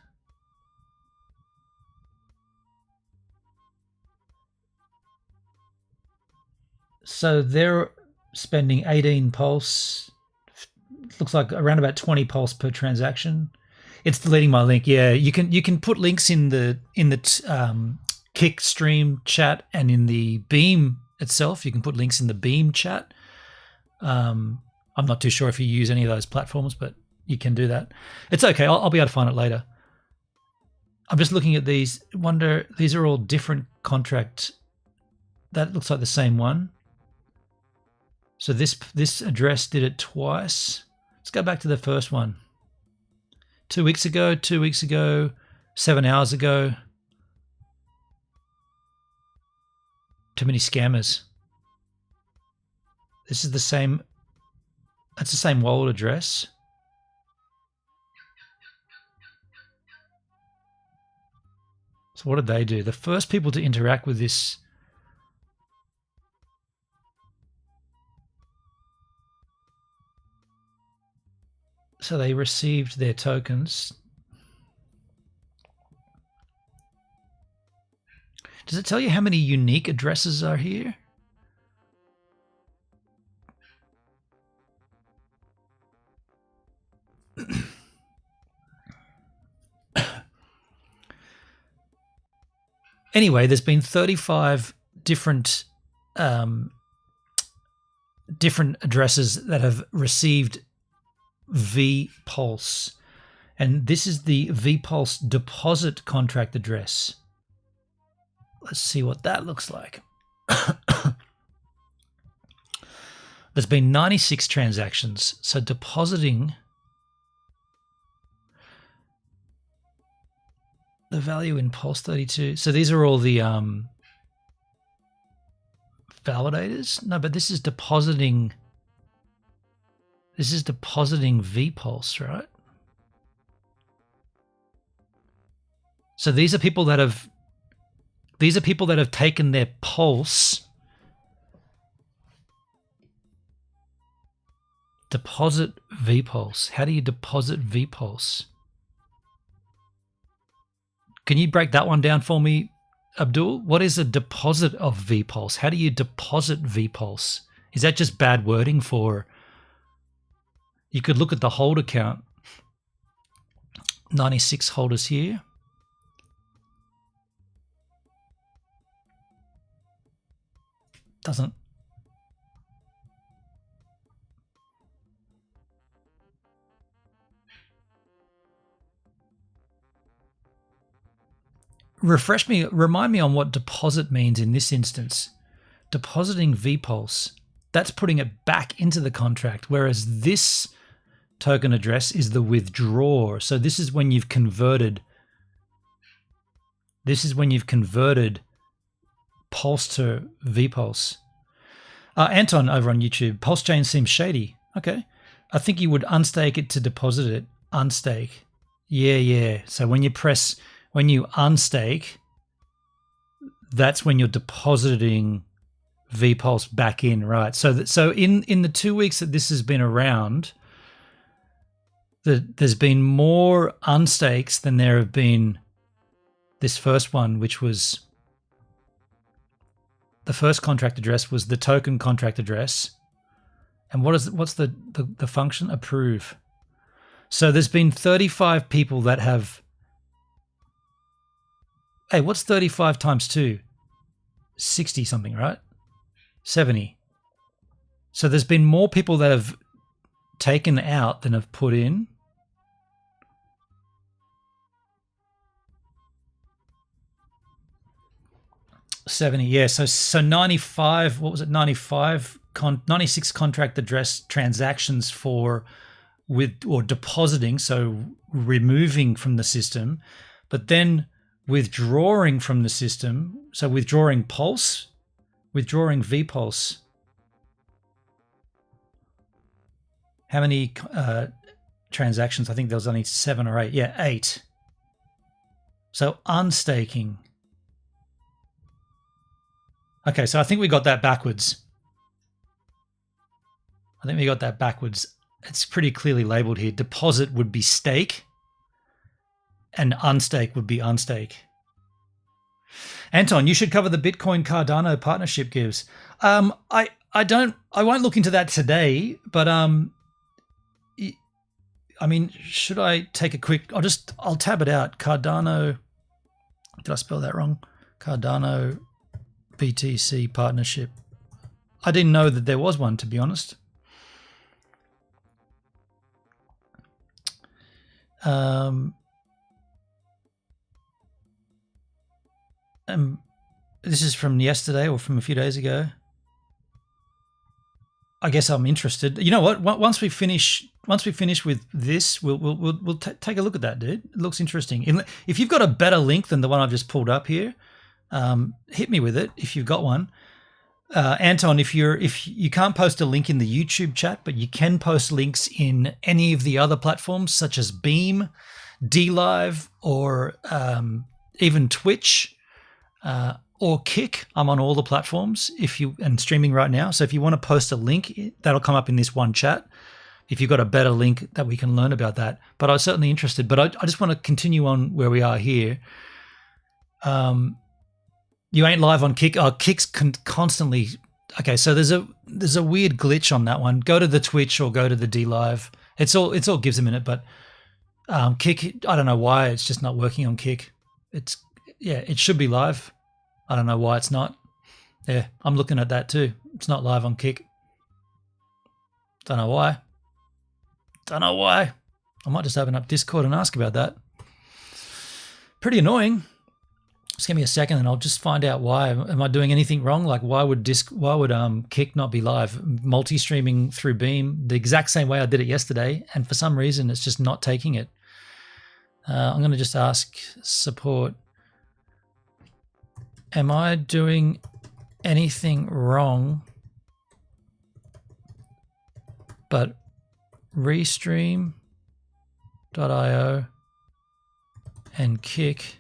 So they're spending 18 pulse. Looks like around about 20 pulse per transaction. It's deleting my link. Yeah, you can put links in the Kick stream chat and in the Beam itself. You can put links in the Beam chat. I'm not too sure if you use any of those platforms, but you can do that. It's okay. I'll be able to find it later. I'm just looking at these. Wonder these are all different contract. That looks like the same one. So this address did it twice. Let's go back to the first one. 2 weeks ago, 7 hours ago. Too many scammers. This is the same. That's the same wallet address. So what did they do? The first people to interact with this. So they received their tokens. Does it tell you how many unique addresses are here? Anyway, there's been 35 different addresses that have received V-Pulse. And this is the V-Pulse deposit contract address. Let's see what that looks like. There's been 96 transactions. So depositing the value in Pulse 32. So these are all the validators. No, but this is depositing. This is depositing V-Pulse, right? So these are people that have taken their pulse, deposit V-Pulse. How do you deposit V-Pulse? Can you break that one down for me, Abdul? What is a deposit of V-Pulse? How do you deposit V-Pulse? Is that just bad wording for... You could look at the holder count. 96 holders here. Doesn't. Remind me on what deposit means in this instance. Depositing V-Pulse, that's putting it back into the contract, whereas this token address is the withdraw. So this is when you've converted. This is when you've converted Pulse to V-Pulse. Anton over on YouTube, Pulsechain seems shady. Okay. I think you would unstake it to deposit it. Unstake. Yeah. So when you unstake, that's when you're depositing V-Pulse back in, right? So in the 2 weeks that this has been around, there's been more unstakes than there have been this first one, which was the first contract address was the token contract address. And what's the function? Approve. So there's been 35 people that have... Hey, what's 35 times 2? 60 something, right? 70. So there's been more people that have taken out than have put in. $70, yeah. So 95, what was it? 96 contract address transactions or depositing, so removing from the system, but then withdrawing from the system. So withdrawing Pulse, withdrawing V-Pulse. How many transactions? I think there was only 7 or 8. Yeah, 8. So unstaking. Okay, so I think we got that backwards. I think we got that backwards. It's pretty clearly labeled here. Deposit would be stake and unstake would be unstake. Anton, you should cover the Bitcoin Cardano partnership gives. I won't look into that today, but I mean, should I take a quick, I'll tab it out. Cardano, did I spell that wrong? Cardano BTC partnership. I didn't know that there was one, to be honest. This is from yesterday or from a few days ago. I guess I'm interested. You know what? Once we finish with this, we'll take a look at that, dude. It looks interesting. If you've got a better link than the one I've just pulled up here, hit me with it if you've got one. Anton, if you can't post a link in the YouTube chat, but you can post links in any of the other platforms such as Beam, DLive, or even Twitch. Or Kick. I'm on all the platforms and streaming right now. So if you want to post a link, that'll come up in this one chat. If you've got a better link that we can learn about that. But I was certainly interested. But I just want to continue on where we are here. You ain't live on Kick. Oh, Kick's constantly. Okay, so there's a weird glitch on that one. Go to the Twitch or go to the DLive. It's all gives a minute, but Kick, I don't know why it's just not working on Kick. It should be live. I don't know why it's not. Yeah, I'm looking at that too. It's not live on Kick. Don't know why. I might just open up Discord and ask about that. Pretty annoying. Just give me a second and I'll just find out why. Am I doing anything wrong? Like why would Kick not be live? Multi-streaming through Beam the exact same way I did it yesterday, and for some reason it's just not taking it. I'm going to just ask support. Am I doing anything wrong? But Restream.io and Kick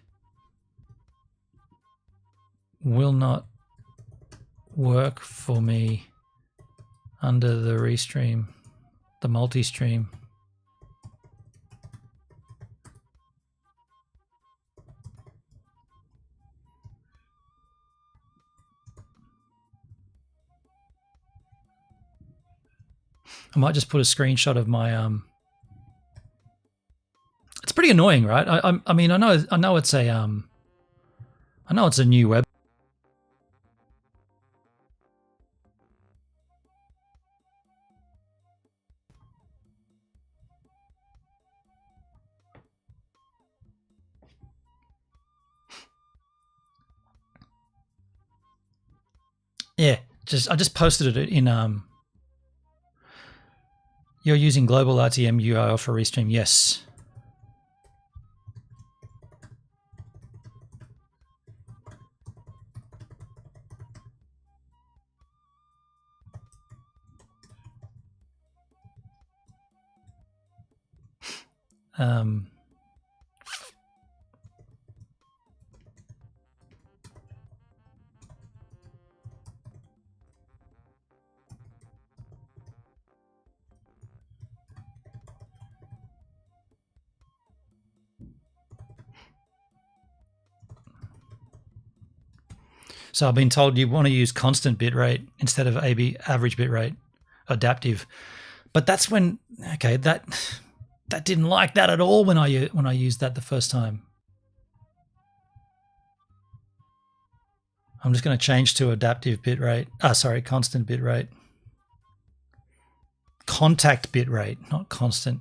will not work for me under the Restream, the multi-stream. I might just put a screenshot of my It's pretty annoying, right? I mean I know it's a new web. Yeah, I just posted it in You're using global RTM URL for Restream, yes. So I've been told you want to use constant bitrate instead of average bitrate, adaptive. But that's when, okay, that didn't like that at all when I used that the first time. I'm just going to change to adaptive bitrate. Constant bitrate. Contact bitrate, not constant.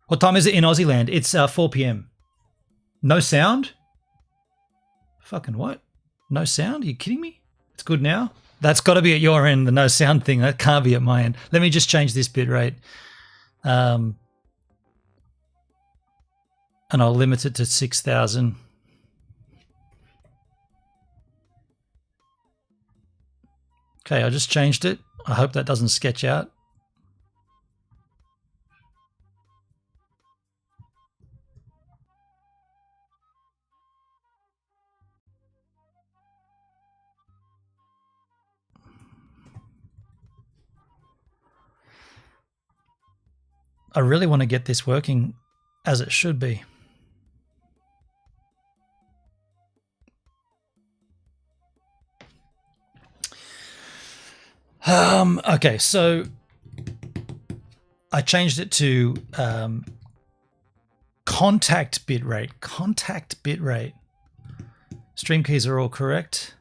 What time is it in Aussie land? It's 4 p.m. No sound? Fucking what? No sound? Are you kidding me? It's good now? That's got to be at your end, the no sound thing. That can't be at my end. Let me just change this bitrate. And I'll limit it to 6,000. Okay, I just changed it. I hope that doesn't sketch out. I really want to get this working as it should be. Okay, so I changed it to contact bitrate. Contact bitrate. Stream keys are all correct.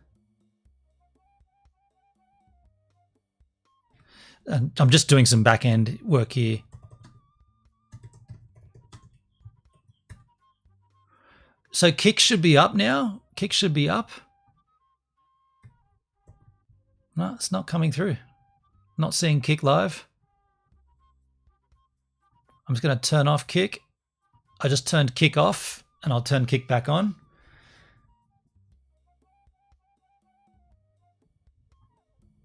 And I'm just doing some back end work here. So kick should be up now. Kick should be up. No, it's not coming through. Not seeing kick live. I'm just going to turn off kick. I just turned kick off and I'll turn kick back on.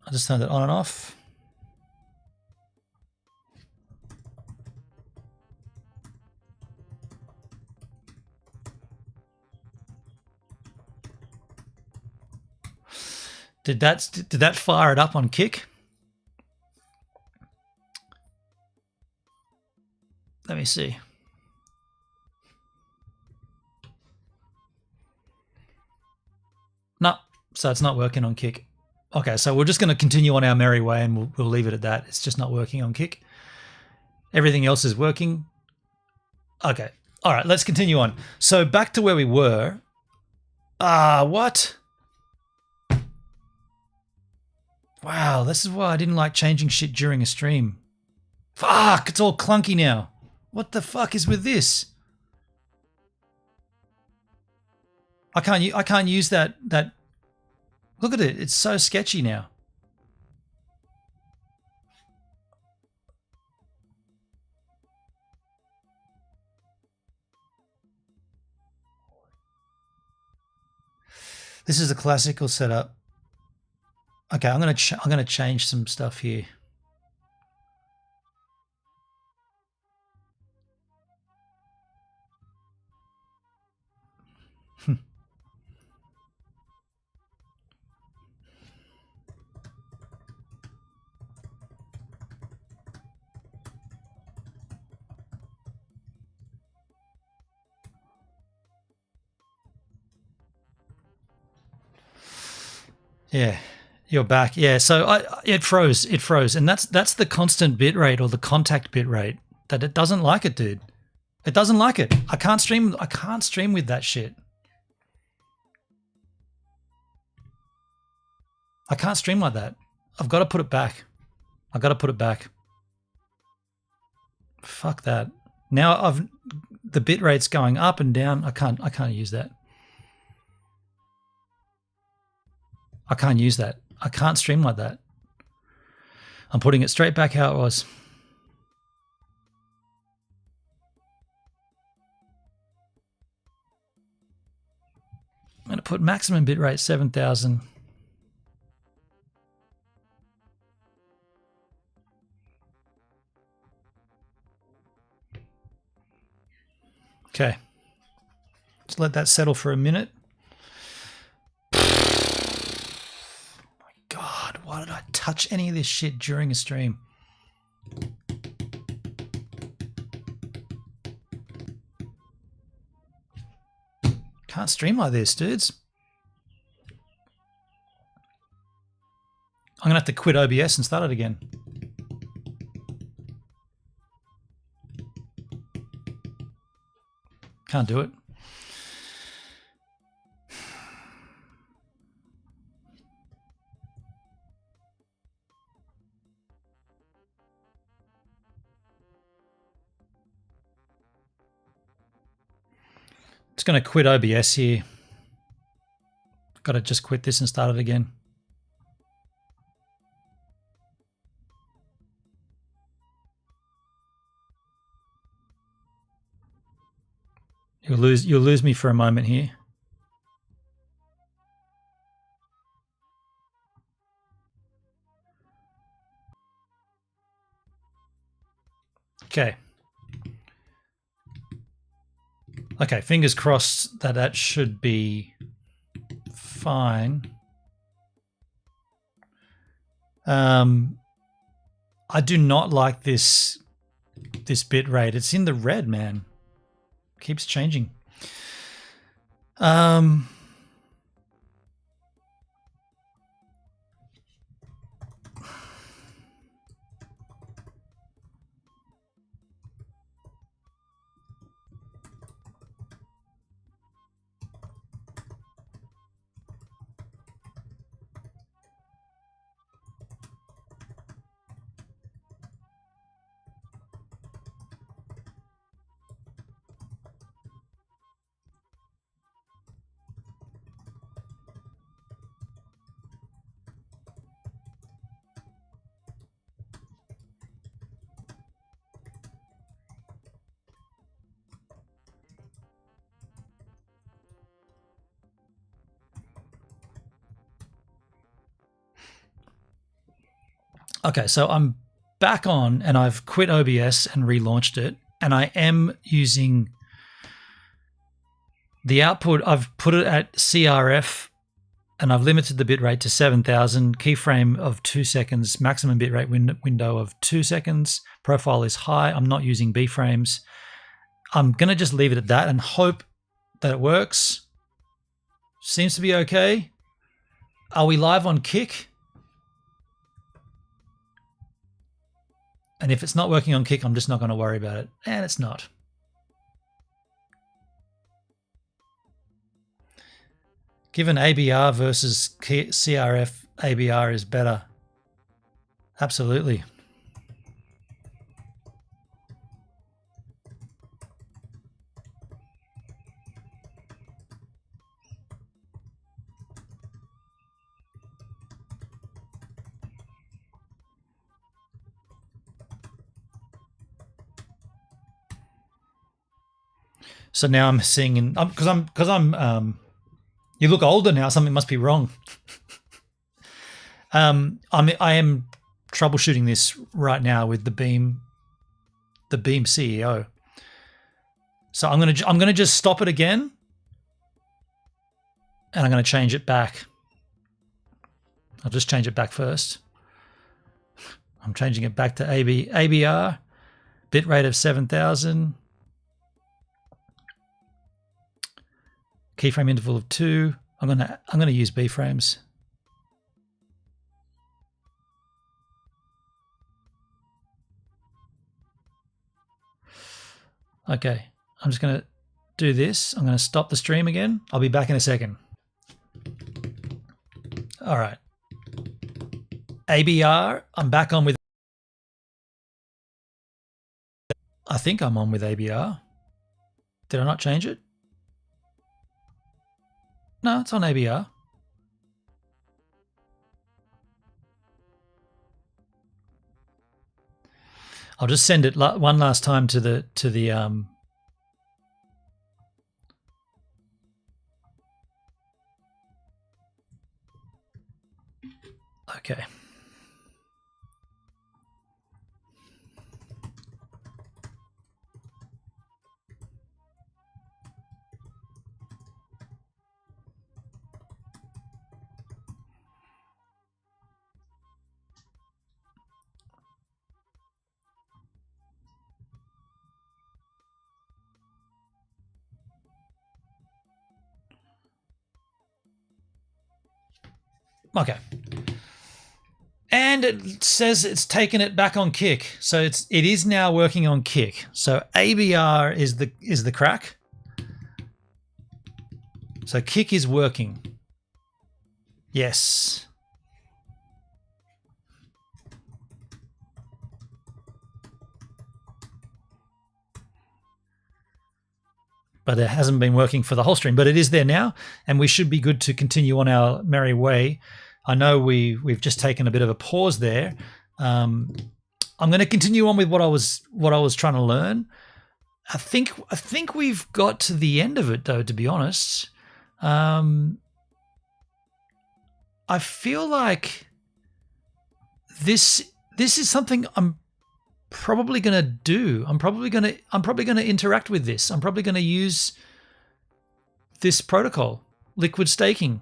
I just turned it on and off. Did that fire it up on kick? Let me see. No, so it's not working on kick. Okay, so we're just going to continue on our merry way and we'll leave it at that. It's just not working on kick. Everything else is working. Okay, all right, let's continue on. So back to where we were. What? Wow, this is why I didn't like changing shit during a stream. Fuck, it's all clunky now. What the fuck is with this? I can't use that. Look at it. It's so sketchy now. This is a classical setup. Okay, I'm gonna change some stuff here. Yeah, you're back. Yeah, so it froze, and that's the constant bit rate or the contact bit rate that it doesn't like it, dude. It doesn't like it. I can't stream with that shit. I can't stream like that. I've got to put it back. Fuck that. Now the bit rate's going up and down. I can't use that. I can't use that. I can't stream like that. I'm putting it straight back how it was. I'm going to put maximum bitrate 7,000. Okay. Just let that settle for a minute. God, why did I touch any of this shit during a stream? Can't stream like this, dudes. I'm going to have to quit OBS and start it again. Can't do it. It's going to quit OBS here. Got to just quit this and start it again. You'll lose me for a moment here. Okay. Okay, fingers crossed that should be fine. I do not like this this bit rate. It's in the red, man. Keeps changing. Okay, so I'm back on and I've quit OBS and relaunched it, and I am using the output. I've put it at CRF and I've limited the bitrate to 7,000, keyframe of 2 seconds, maximum bitrate window of 2 seconds. Profile is high. I'm not using B frames. I'm going to just leave it at that and hope that it works. Seems to be okay. Are we live on Kick? And if it's not working on Kick, I'm just not going to worry about it. And it's not. Given ABR versus CRF, ABR is better. Absolutely. So now I'm seeing, because I'm you look older now. Something must be wrong. I am troubleshooting this right now with the Beam CEO. So I'm gonna just stop it again, and I'm gonna change it back. I'll just change it back first. I'm changing it back to ABR, bitrate of 7,000. Keyframe interval of 2. I'm gonna use B frames. Okay, I'm just gonna do this. I'm gonna stop the stream again. I'll be back in a second. All right. ABR, I'm back on with. I think I'm on with ABR. Did I not change it? No, it's on ABR. I'll just send it one last time to the okay. Okay. And it says it's taken it back on Kick. So it is now working on Kick. So ABR is the crack. So Kick is working. Yes. But it hasn't been working for the whole stream, but it is there now, and we should be good to continue on our merry way. I know we've just taken a bit of a pause there. I'm going to continue on with what I was trying to learn. I think we've got to the end of it, though, to be honest. I feel like this is something I'm probably going to do. I'm probably going to interact with this. I'm probably going to use this protocol, liquid staking,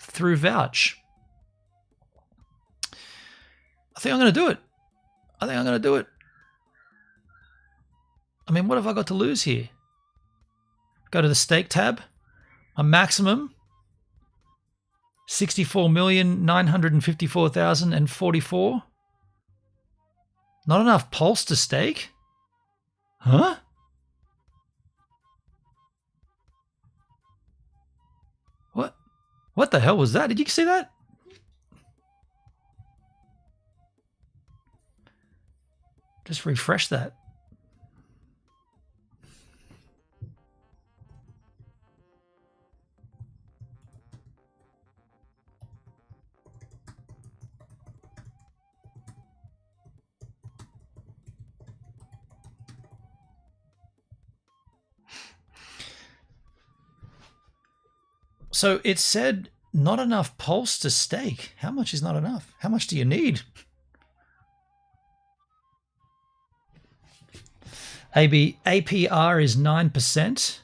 through Vouch. I think I'm going to do it. I mean, what have I got to lose here? Go to the stake tab. A maximum 64,954,044. Not enough pulse to stake? Huh? What? What the hell was that? Did you see that? Just refresh that. So it said not enough pulse to stake. How much is not enough? How much do you need? APR is 9%.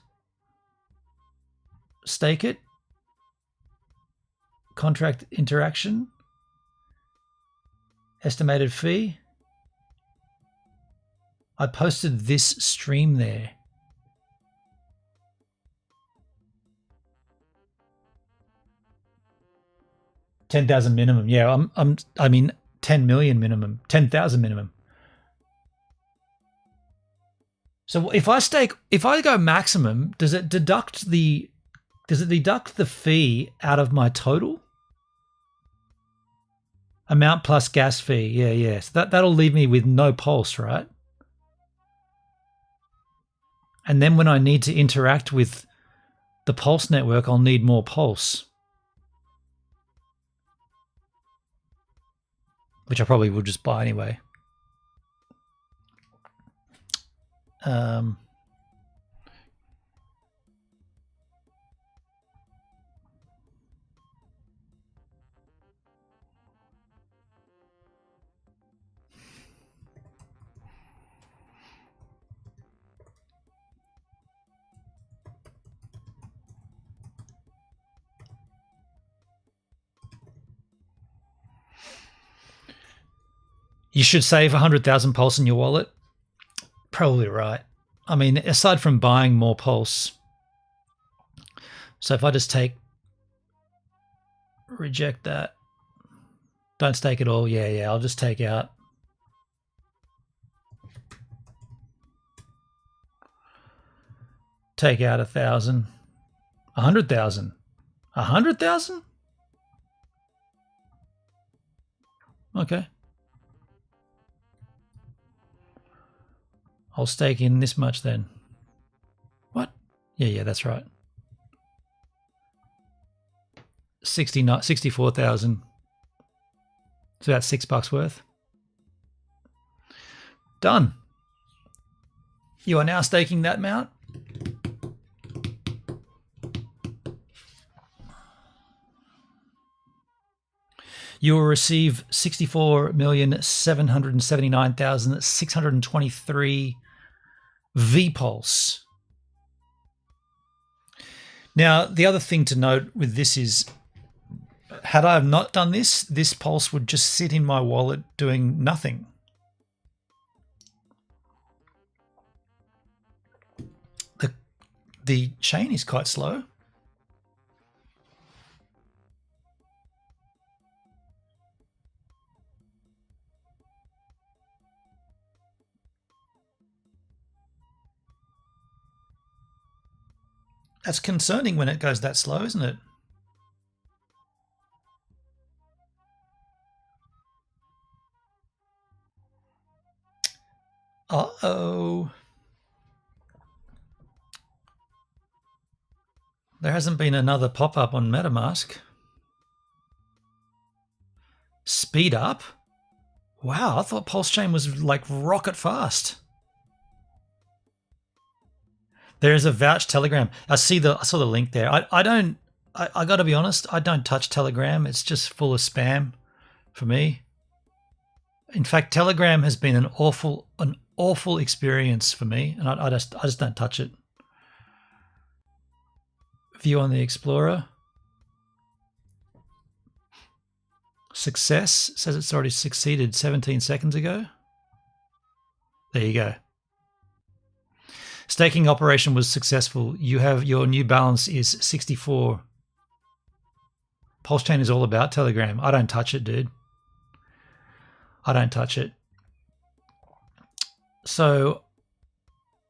Stake it. Contract interaction. Estimated fee. I posted this stream there. $10,000 minimum. Yeah, I mean 10 million minimum, 10,000 minimum. So if I go maximum, does it deduct the fee out of my total? Amount plus gas fee. Yeah, yeah. So that'll leave me with no pulse, right? And then when I need to interact with the pulse network, I'll need more pulse. Which I probably will just buy anyway. You should save 100,000 pulse in your wallet. Probably right. I mean, aside from buying more pulse. So if I just reject that. Don't stake it all. Yeah, I'll just take out. Take out 1,000. 100,000. 100,000? Okay. I'll stake in this much then. What? Yeah, that's right. 64,000. It's about $6 worth. Done. You are now staking that amount. You will receive 64,779,623 VPulse. Now, the other thing to note with this is, had I have not done this, this pulse would just sit in my wallet doing nothing. The chain is quite slow. That's concerning when it goes that slow, isn't it? Uh-oh. There hasn't been another pop-up on MetaMask. Speed up? Wow, I thought Pulsechain was like rocket fast. There is a Vouch Telegram. I saw the link there. I got to be honest, I don't touch Telegram. It's just full of spam for me. In fact, Telegram has been an awful experience for me, and I just don't touch it. View on the Explorer. Success says it's already succeeded 17 seconds ago. There you go. Staking operation was successful. You have your new balance is 64. Pulsechain is all about Telegram. I don't touch it, dude. I don't touch it. So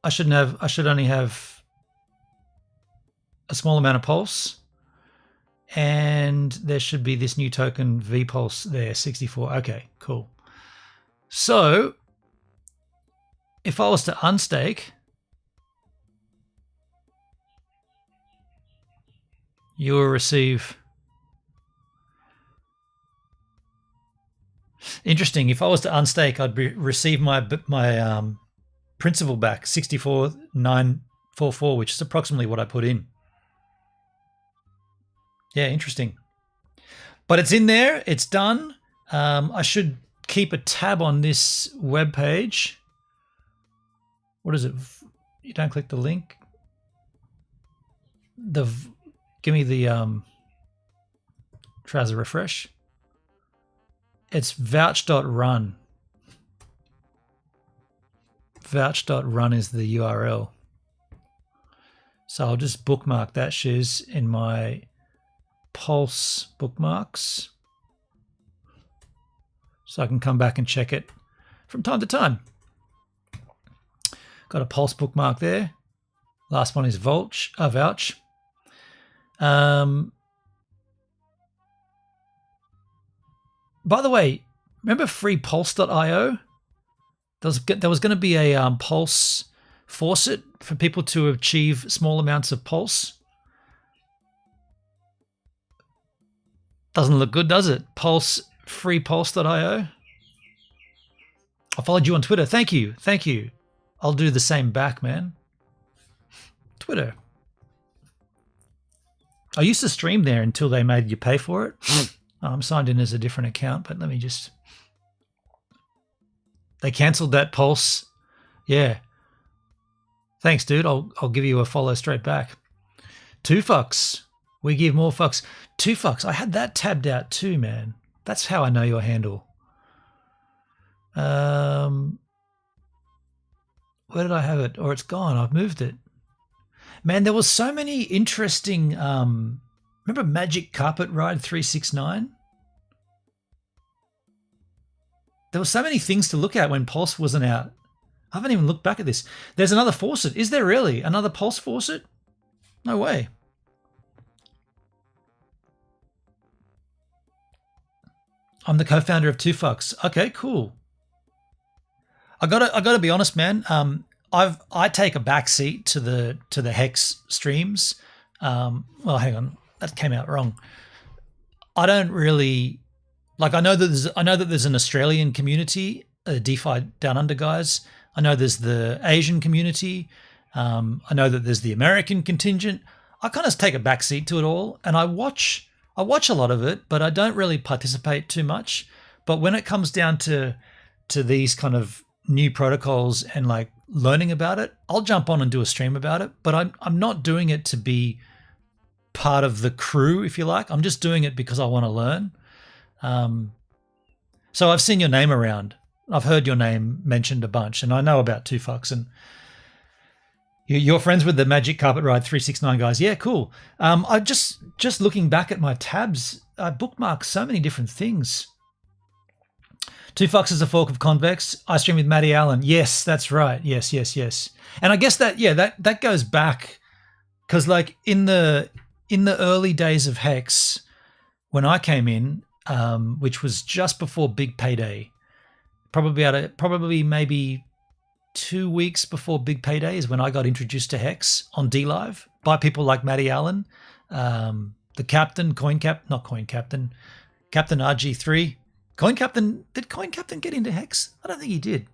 I should only have a small amount of Pulse, and there should be this new token VPulse there, 64. Okay, cool. So if I was to unstake, you will receive. Interesting. If I was to unstake, I'd receive my principal back, 64,944, which is approximately what I put in. Yeah, interesting. But it's in there. It's done. I should keep a tab on this web page. What is it? You don't click the link. Give me the trouser refresh. It's vouch.run. Vouch.run is the URL. So I'll just bookmark that shiz in my Pulse bookmarks, so I can come back and check it from time to time. Got a Pulse bookmark there. Last one is Vouch. By the way, remember freepulse.io? There was going to be a Pulse faucet for people to achieve small amounts of Pulse. Doesn't look good, does it? Freepulse.io. I followed you on Twitter. Thank you. I'll do the same back, man. Twitter. I used to stream there until they made you pay for it. I'm signed in as a different account, but let me just... They cancelled that Pulse. Yeah. Thanks, dude. I'll give you a follow straight back. 2 fucks. We give more fucks. 2 fucks. I had that tabbed out too, man. That's how I know your handle. Where did I have it? Or it's gone. I've moved it. Man, there was so many interesting... remember Magic Carpet Ride 369? There were so many things to look at when Pulse wasn't out. I haven't even looked back at this. There's another faucet. Is there really? Another Pulse faucet? No way. I'm the co-founder of 2 fucks. Okay, cool. I gotta be honest, man. I take a back seat to the Hex streams. Well, hang on, that came out wrong. I don't really like. I know that there's an Australian community, DeFi Down Under guys. I know there's the Asian community. I know that there's the American contingent. I kind of take a back seat to it all, and I watch a lot of it, but I don't really participate too much. But when it comes down to these kind of new protocols and like learning about it, I'll jump on and do a stream about it. But I'm not doing it to be part of the crew, if you like. I'm just doing it because I want to learn. So I've seen your name around. I've heard your name mentioned a bunch, and I know about 2 fucks. And you're friends with the Magic Carpet Ride 369 guys. Yeah, cool. I just looking back at my tabs, I bookmarked so many different things. 2 fucks is a fork of Convex. I stream with Matty Allen. Yes, that's right. Yes. And I guess that goes back because like in the early days of Hex, when I came in, which was just before Big Payday, probably maybe 2 weeks before Big Payday is when I got introduced to Hex on DLive by people like Matty Allen, the captain, Captain RG3. Did Coin Captain get into Hex? I don't think he did.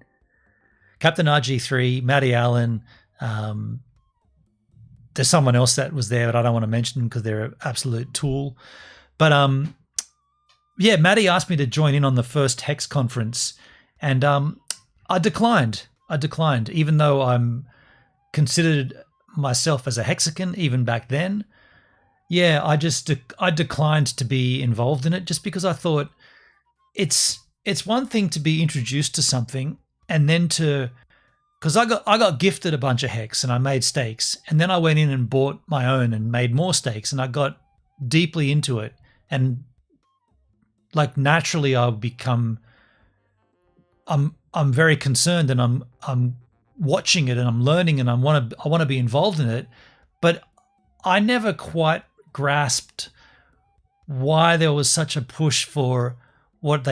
Captain RG3, Matty Allen. There's someone else that was there, but I don't want to mention because they're an absolute tool. But yeah, Matty asked me to join in on the first Hex conference, and I declined. Even though I'm considered myself as a Hexican even back then. Yeah, I declined to be involved in it just because I thought it's one thing to be introduced to something and then to because I got gifted a bunch of hex and I made stakes, and then I went in and bought my own and made more stakes, and I got deeply into it, and like naturally I'll become I'm very concerned, and I'm watching it and I'm learning, and I want to be involved in it, but I never quite grasped why there was such a push for what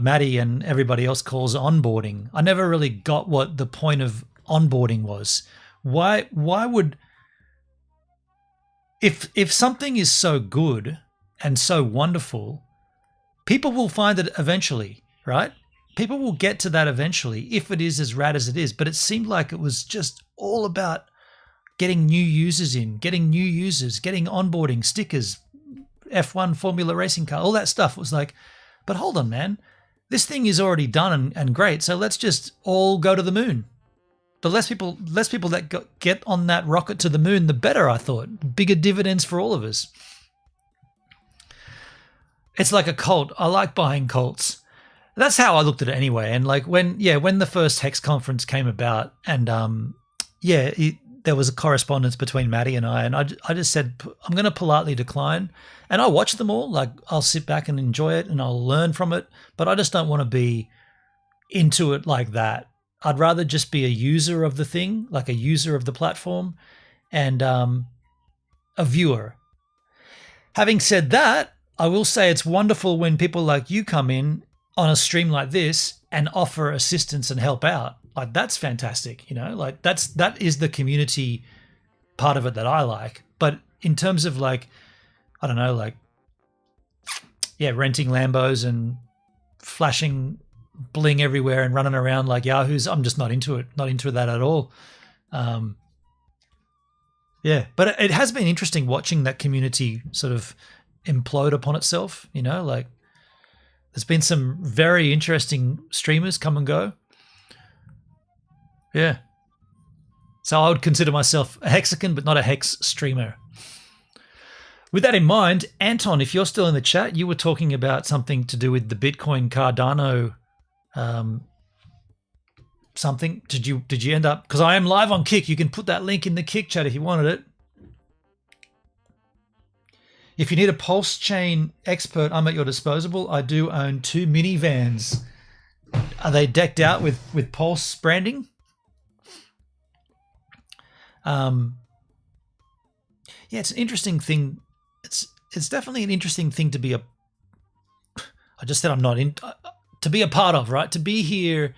Maddie and everybody else calls onboarding. I never really got what the point of onboarding was. Why would, if something is so good and so wonderful, people will find it eventually, right? People will get to that eventually if it is as rad as it is. But it seemed like it was just all about getting new users in, getting onboarding, stickers, F1 Formula Racing car, all that stuff. Was like, but hold on, man. This thing is already done and great, so let's just all go to the moon. The less people that get on that rocket to the moon, the better, I thought. Bigger dividends for all of us. It's like a cult. I like buying cults. That's how I looked at it anyway. And like when the first Hex conference came about, and there was a correspondence between Maddie and I just said, I'm going to politely decline. And I watch them all. Like, I'll sit back and enjoy it and I'll learn from it, but I just don't want to be into it like that. I'd rather just be a user of the thing, like a user of the platform, and a viewer. Having said that, I will say it's wonderful when people like you come in on a stream like this and offer assistance and help out. Like, that's fantastic, like that is the community part of it that I like. But in terms of like, I don't know, like, renting Lambos and flashing bling everywhere and running around like yahoos, I'm just not into it. Not into that at all. But it has been interesting watching that community sort of implode upon itself, like there's been some very interesting streamers come and go. Yeah. So I would consider myself a Hexican, but not a Hex streamer. With that in mind, Anton, if you're still in the chat, you were talking about something to do with the Bitcoin Cardano something. Did you end up, because I am live on Kick, you can put that link in the Kick chat if you wanted it. If you need a Pulsechain expert, I'm at your disposal. I do own 2 minivans. Are they decked out with Pulse branding? It's an interesting thing. It's definitely an interesting thing to be I just said I'm not in to be a part of, right? To be here.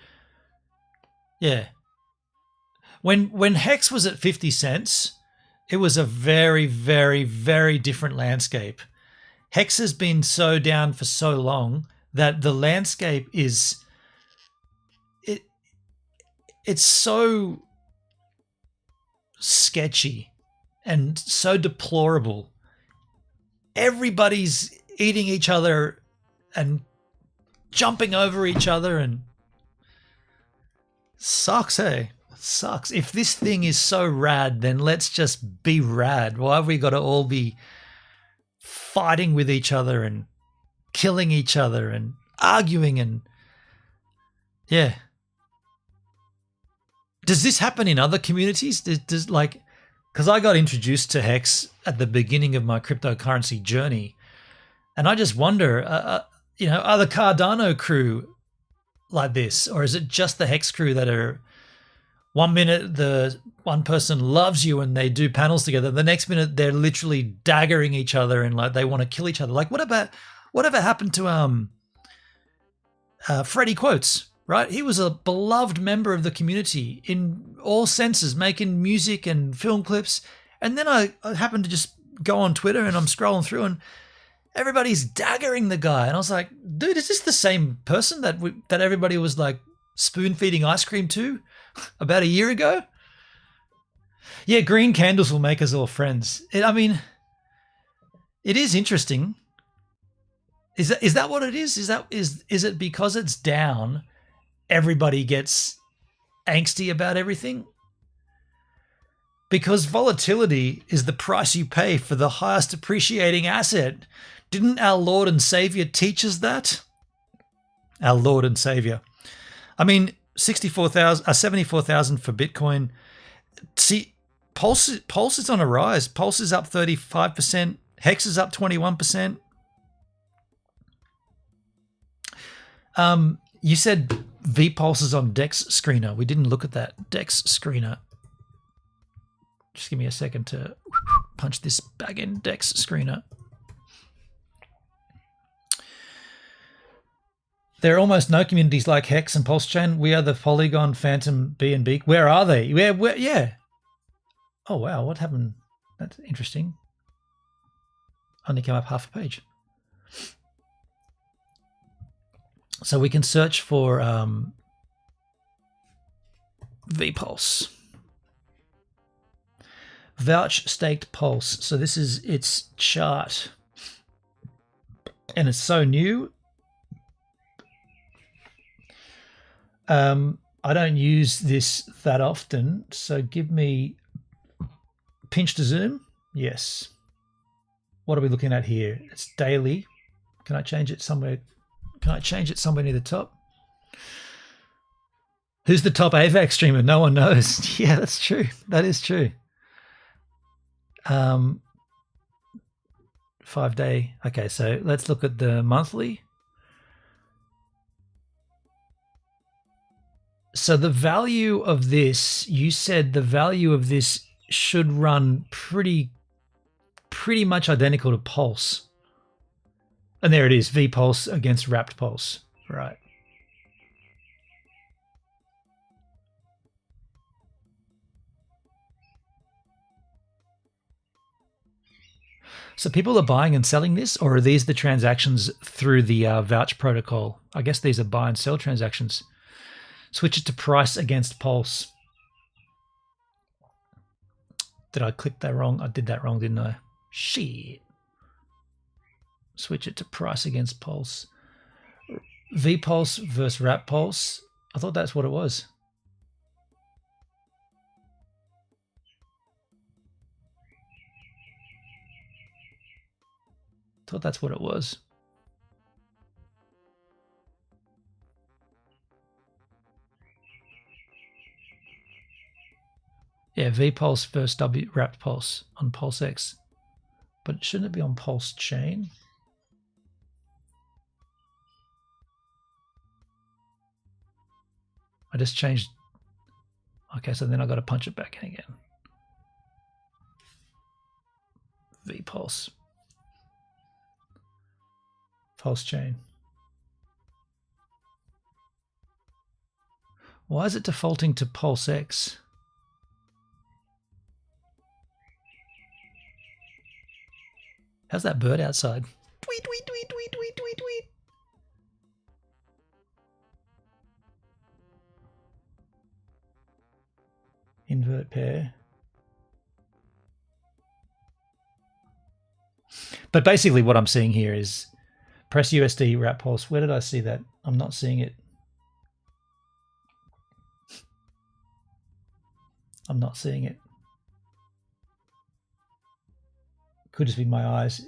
Yeah. When Hex was at 50 cents, it was a very, very, very different landscape. Hex has been so down for so long that the landscape is it's so sketchy and so deplorable. Everybody's eating each other and jumping over each other, and sucks, hey? Sucks. If this thing is so rad, then let's just be rad. Why have we got to all be fighting with each other and killing each other and arguing? And yeah. Does this happen in other communities? Does like, because I got introduced to Hex at the beginning of my cryptocurrency journey, and I just wonder, are the Cardano crew like this, or is it just the Hex crew that are, one minute the one person loves you and they do panels together, the next minute they're literally daggering each other and like they want to kill each other? Like, whatever happened to Freddie Quotes? Right, he was a beloved member of the community in all senses, making music and film clips. And then I happened to just go on Twitter and I'm scrolling through and everybody's daggering the guy. And I was like, dude, is this the same person that everybody was like spoon feeding ice cream to about a year ago? Yeah, green candles will make us all friends. It is interesting. Is that what it is? Is it because it's down? Everybody gets angsty about everything? Because volatility is the price you pay for the highest appreciating asset. Didn't our Lord and Savior teach us that? Our Lord and Savior. I mean, 64,000, 74,000 for Bitcoin. See, Pulse is on a rise. Pulse is up 35%. Hex is up 21%. You said VPulse is on Dex Screener. We didn't look at that. Dex Screener. Just give me a second to punch this back in. Dex Screener. There are almost no communities like Hex and Pulsechain. We are the Polygon, Phantom, B and Beak. Where are they? Where? Yeah. Oh, wow. What happened? That's interesting. Only came up half a page. So we can search for VPulse. Vouch staked Pulse. So this is its chart. And it's so new. I don't use this that often. So give me pinch to zoom. Yes. What are we looking at here? It's daily. Can I change it somewhere? Can I change it somewhere near the top? Who's the top AVAX streamer? No one knows. Yeah, that's true. That is true. 5 day. Okay, so let's look at the monthly. So the value of this, you said the value of this should run pretty much identical to Pulse. And there it is, VPulse against Wrapped Pulse. Right. So people are buying and selling this, or are these the transactions through the Vouch protocol? I guess these are buy and sell transactions. Switch it to price against Pulse. Did I click that wrong? I did that wrong, didn't I? Shit. Switch it to price against Pulse. VPulse versus Wrap Pulse. I thought that's what it was. Thought that's what it was. Yeah, VPulse versus Wrapped Pulse on PulseX. But shouldn't it be on Pulsechain? I just changed. Okay, so then I got to punch it back in again. VPulse. Pulsechain. Why is it defaulting to PulseX? How's that bird outside? Tweet, tweet, tweet, tweet, tweet, tweet, tweet. Invert pair. But basically what I'm seeing here is press USD Wrap Pulse. Where did I see that? I'm not seeing it. I'm not seeing it. Could just be my eyes.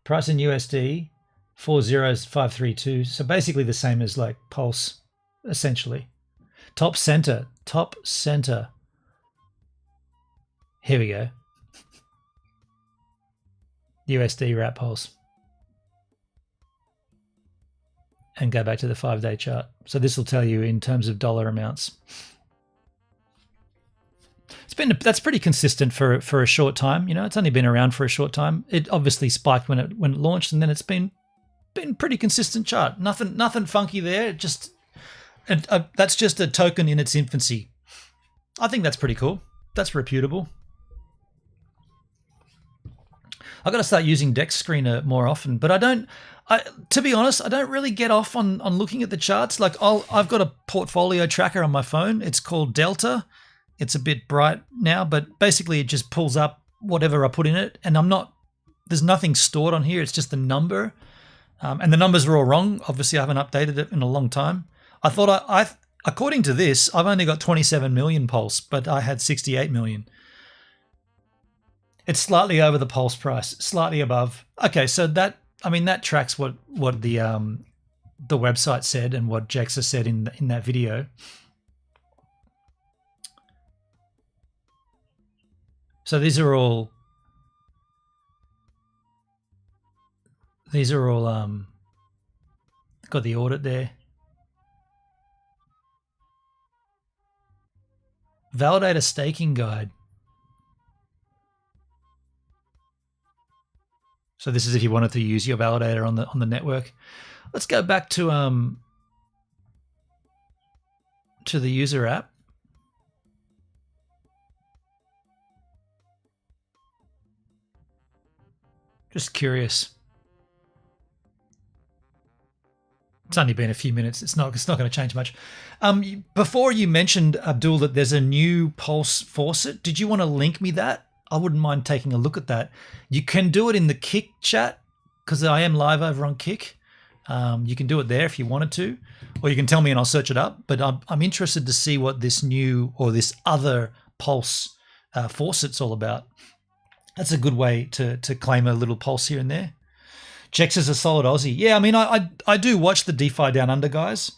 Price in USD, 40532. So basically the same as like Pulse, essentially. Top center. Top center. Here we go. USD Wrap Pulse. And go back to the 5-day chart. So this will tell you in terms of dollar amounts. That's pretty consistent for a short time. You know, it's only been around for a short time. It obviously spiked when it launched, and then it's been pretty consistent chart. Nothing funky there. That's just a token in its infancy. I think that's pretty cool. That's reputable. I've got to start using Dex Screener more often, but to be honest, I don't really get off on looking at the charts. Like I've got a portfolio tracker on my phone. It's called Delta. It's a bit bright now, but basically it just pulls up whatever I put in it, and there's nothing stored on here. It's just the number, and the numbers are all wrong. Obviously, I haven't updated it in a long time. I thought according to this, I've only got 27 million Pulse, but I had 68 million. It's slightly over the Pulse price, slightly above. Okay, so that tracks what the website said and what Jexa said in that video. So these are all got the audit there. Validator staking guide. So this is if you wanted to use your validator on the network. Let's go back to the user app. Just curious. It's only been a few minutes. It's not going to change much. Before you mentioned, Abdul, that there's a new Pulse faucet. Did you want to link me that? I wouldn't mind taking a look at that. You can do it in the Kick chat because I am live over on Kick. You can do it there if you wanted to, or you can tell me and I'll search it up. But I'm interested to see what this new or this other Pulse faucet's all about. That's a good way to claim a little Pulse here and there. Jex is a solid Aussie. Yeah, I mean, I do watch the DeFi Down Under guys.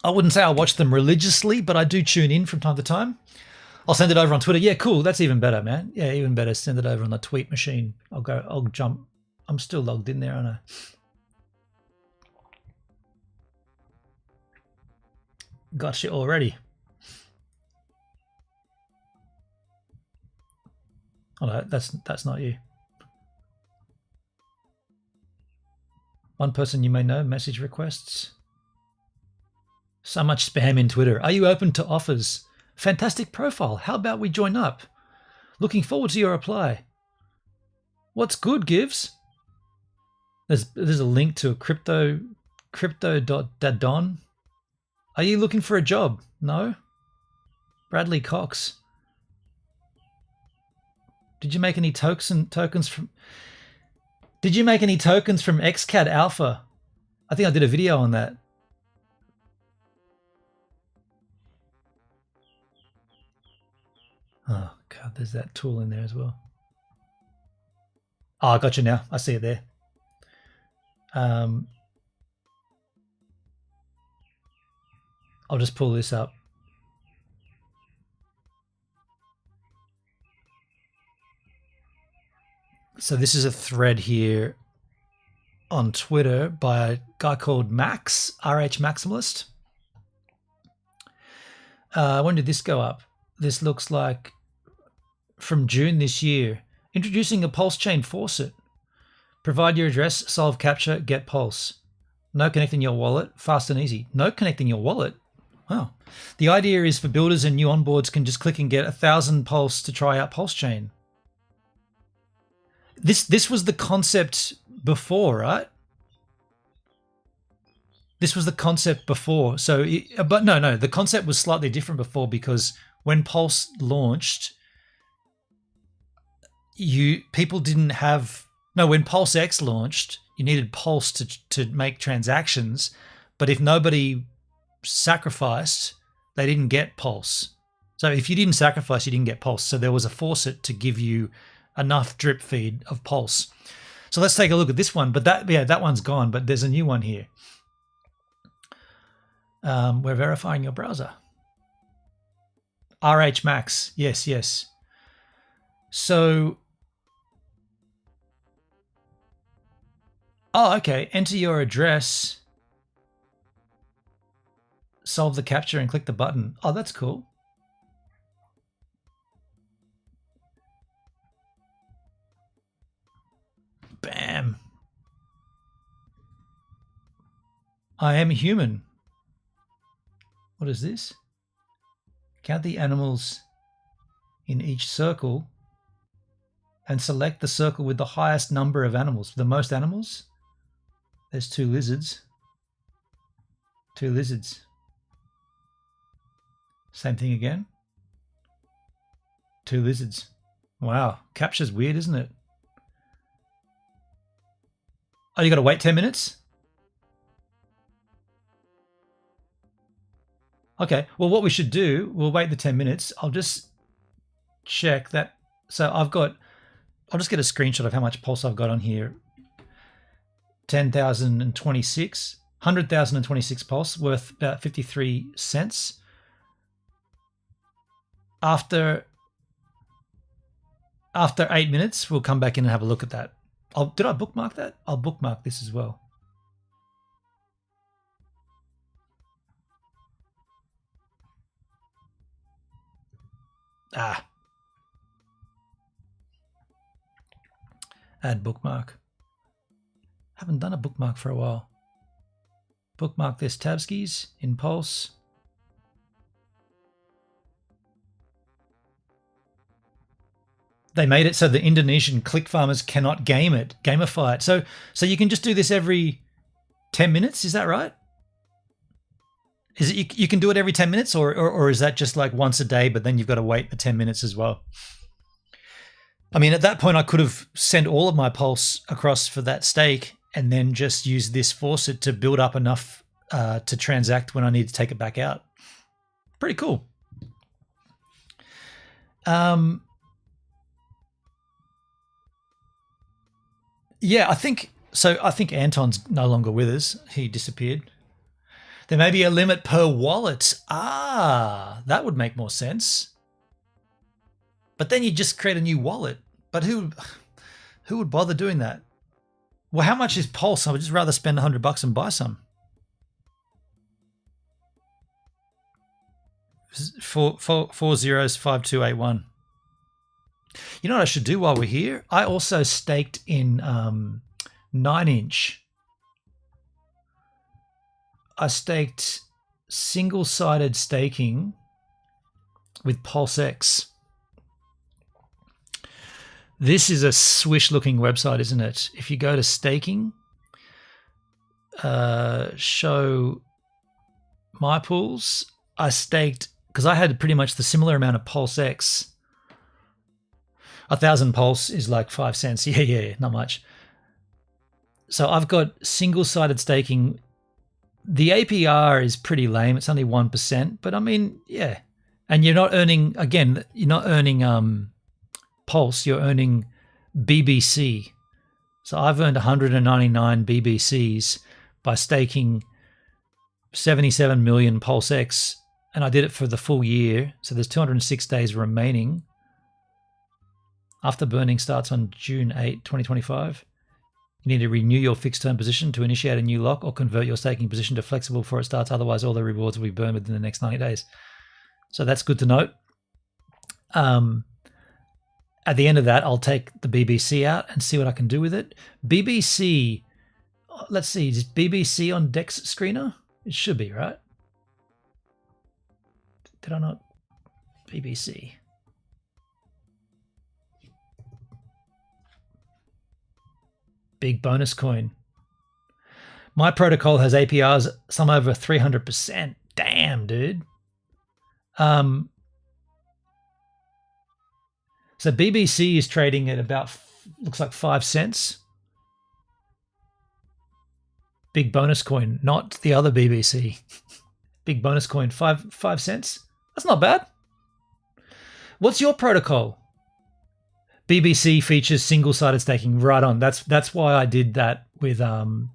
I wouldn't say I watch them religiously, but I do tune in from time to time. I'll send it over on Twitter. Yeah, cool. That's even better, man. Yeah, even better. Send it over on the tweet machine. I'll jump. I'm still logged in there, aren't I? Gotcha already. Oh no, that's not you. One person you may know, message requests. So much spam in Twitter. Are you open to offers? Fantastic profile. How about we join up? Looking forward to your reply. What's good, Gives? There's a link to a crypto.dadon. Are you looking for a job? No? Bradley Cox. Did you make any tokens from XCAD Alpha? I think I did a video on that. Oh God, there's that tool in there as well. Oh, I got you now. I see it there. I'll just pull this up. So this is a thread here on Twitter by a guy called Max, RH Maximalist. When did this go up? This looks like from June this year. Introducing a Pulsechain faucet. Provide your address, solve CAPTCHA, get Pulse. No connecting your wallet, fast and easy. No connecting your wallet? Wow. The idea is for builders and new onboards can just click and get 1,000 Pulse to try out Pulsechain. This was the concept before, right? This was the concept before. So, but no, the concept was slightly different before because when Pulse launched, people didn't have. No, when Pulse X launched, you needed Pulse to make transactions, but if nobody sacrificed, they didn't get Pulse. So if you didn't sacrifice, you didn't get Pulse. So there was a faucet to give you enough drip feed of Pulse. So let's take a look at this one. But that one's gone, but there's a new one here. We're verifying your browser. RH Max, yes. So, okay. Enter your address, solve the CAPTCHA, and click the button. Oh, that's cool. Bam. I am human. What is this? Count the animals in each circle and select the circle with the highest number of animals. The most animals? There's 2 lizards. 2 lizards. Same thing again. 2 lizards. Wow. CAPTCHA's weird, isn't it? Oh, you got to wait 10 minutes? Okay, well, what we should do, we'll wait the 10 minutes. I'll just check that. So I'll just get a screenshot of how much Pulse I've got on here. 10,026, 100,026 Pulse, worth about 53 cents. After After 8 minutes, we'll come back in and have a look at that. Did I bookmark that? I'll bookmark this as well. Add bookmark. Haven't done a bookmark for a while. Bookmark this Tabskis in Pulse. They made it so the Indonesian click farmers cannot gamify it. So you can just do this every 10 minutes, is that right? Is it you can do it every 10 minutes or is that just like once a day, but then you've got to wait the 10 minutes as well? I mean, at that point I could have sent all of my Pulse across for that stake and then just use this faucet to build up enough to transact when I need to take it back out. Pretty cool. Yeah, I think Anton's no longer with us. He disappeared. There may be a limit per wallet. That would make more sense. But then you just create a new wallet. But who would bother doing that? Well, how much is Pulse? I would just rather spend $100 and buy some. 4 zeros 5281. You know what I should do while we're here? I also staked in 9-inch. I staked single-sided staking with Pulsex. This is a swish-looking website, isn't it? If you go to staking, show my pools, I staked, because I had pretty much the similar amount of Pulsex. 1,000 Pulse is like 5 cents. Yeah, not much. So I've got single-sided staking. The APR is pretty lame. It's only 1%, but I mean, yeah. And you're not earning, again, you're not earning Pulse, you're earning BBC. So I've earned 199 BBCs by staking 77 million Pulsex, and I did it for the full year. So there's 206 days remaining. After burning starts on June 8, 2025. You need to renew your fixed term position to initiate a new lock or convert your staking position to flexible before it starts. Otherwise, all the rewards will be burned within the next 90 days. So that's good to note. At the end of that, I'll take the BBC out and see what I can do with it. BBC, let's see, is BBC on Dex Screener? It should be, right? Did I not? BBC. Big bonus coin. My protocol has APRs some over 300%. Damn, dude. So BBC is trading at about, looks like 5 cents. Big bonus coin, not the other BBC. Big bonus coin, 5 cents. That's not bad. What's your protocol? BBC features single-sided staking. Right on. That's why I did that with on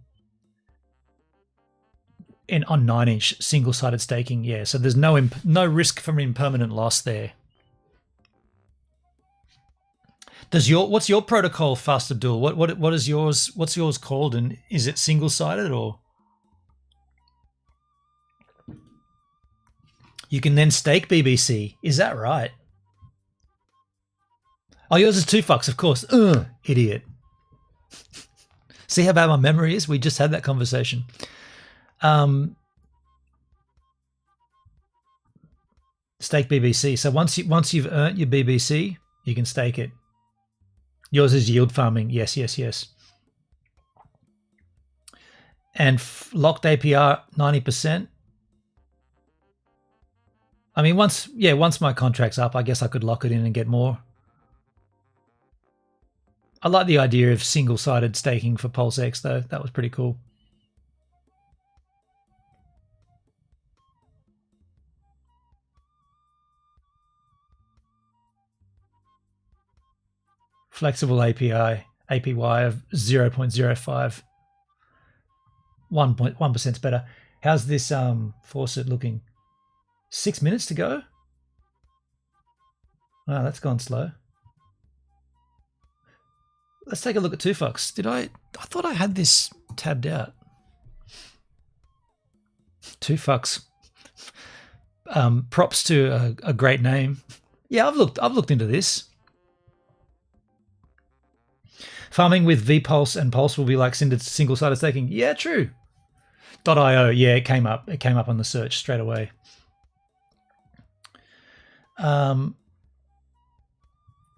9-inch single-sided staking. Yeah, so there's no risk from impermanent loss there. What's your protocol, Fast Abdul? What is yours? What's yours called? And is it single-sided or? You can then stake BBC. Is that right? Oh, yours is 2 fucks, of course. Idiot. See how bad my memory is? We just had that conversation. Stake BBC. So once you've earned your BBC, you can stake it. Yours is yield farming. Yes. And locked APR 90%. I mean, once my contract's up, I guess I could lock it in and get more. I like the idea of single-sided staking for Pulsex, though. That was pretty cool. Flexible APY of 0.05. 1% better. How's this faucet looking? 6 minutes to go? Wow, that's gone slow. let's take a look at 2Fucks. I thought I had this tabbed out. 2Fucks. Props to a great name. Yeah, I've looked into this. Farming with vPulse and Pulse will be like single-sided staking. Yeah, true. .io. Yeah, it came up. It came up on the search straight away.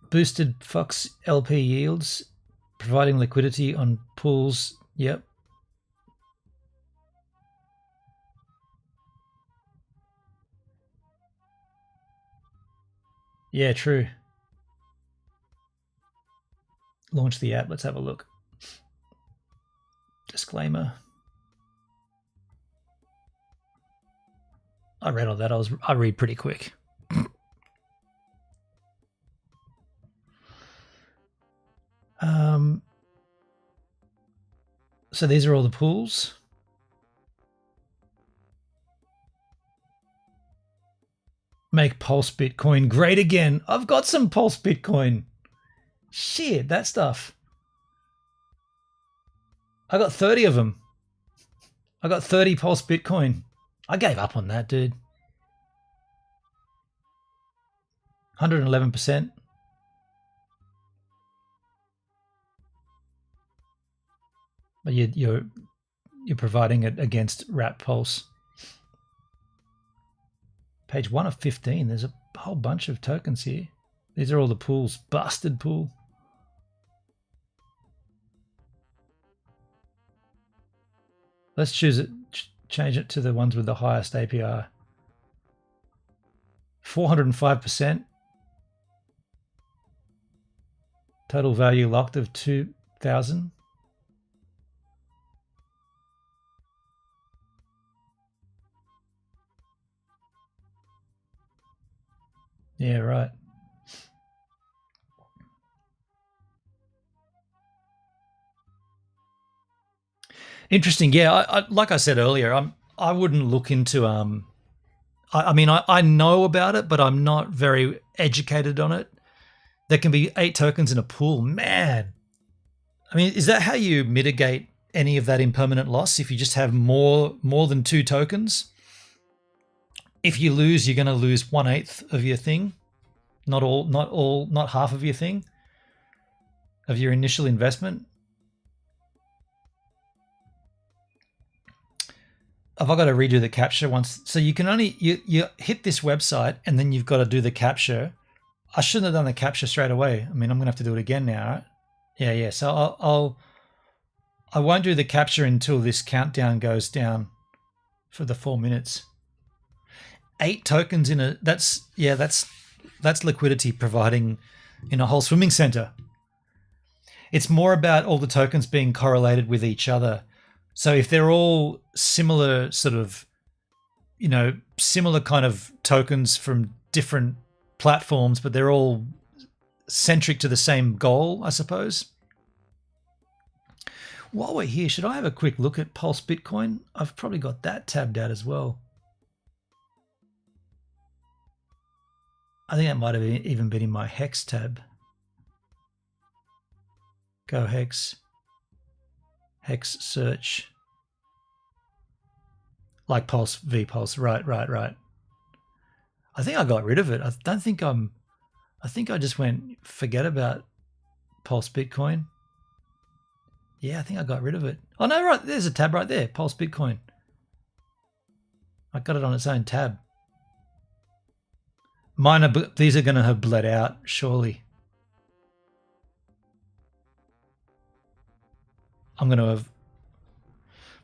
Boosted Fox LP yields, providing liquidity on pools. Yep. Yeah, true. Launch the app. Let's have a look. Disclaimer. I read all that. I read pretty quick. So these are all the pools. Make Pulse Bitcoin great again. I've got some Pulse Bitcoin. Shit, that stuff. I got 30 of them. I got 30 Pulse Bitcoin. I gave up on that, dude. 111%. But you're providing it against Wrap Pulse. Page 1 of 15. There's a whole bunch of tokens here. These are all the pools. Busted pool. Let's choose it. Change it to the ones with the highest APR. 405%. Total value locked of 2,000. Yeah, right. Interesting. Yeah, I like I said earlier, I wouldn't look into I mean I know about it, but I'm not very educated on it. There can be 8 tokens in a pool. Man. I mean, is that how you mitigate any of that impermanent loss if you just have more than 2 tokens? If you lose, you're going to lose 1/8 of your thing. Not half of your thing, of your initial investment. Have I got to redo the capture once? So you can only, you hit this website and then you've got to do the capture. I shouldn't have done the capture straight away. I mean, I'm going to have to do it again now, right? Yeah. So I won't do the capture until this countdown goes down for the 4 minutes. 8 tokens in a, that's liquidity providing in a whole swimming center. It's more about all the tokens being correlated with each other. So if they're all similar sort of, similar kind of tokens from different platforms, but they're all centric to the same goal, I suppose. While we're here, should I have a quick look at Pulse Bitcoin? I've probably got that tabbed out as well. I think that might have even been in my Hex tab. Go Hex. Hex search. Like Pulse, vPulse. Right. I think I got rid of it. I think I just went, forget about Pulse Bitcoin. Yeah, I think I got rid of it. Oh no, right, there's a tab right there, Pulse Bitcoin. I got it on its own tab. These are going to have bled out, surely. I'm going to have...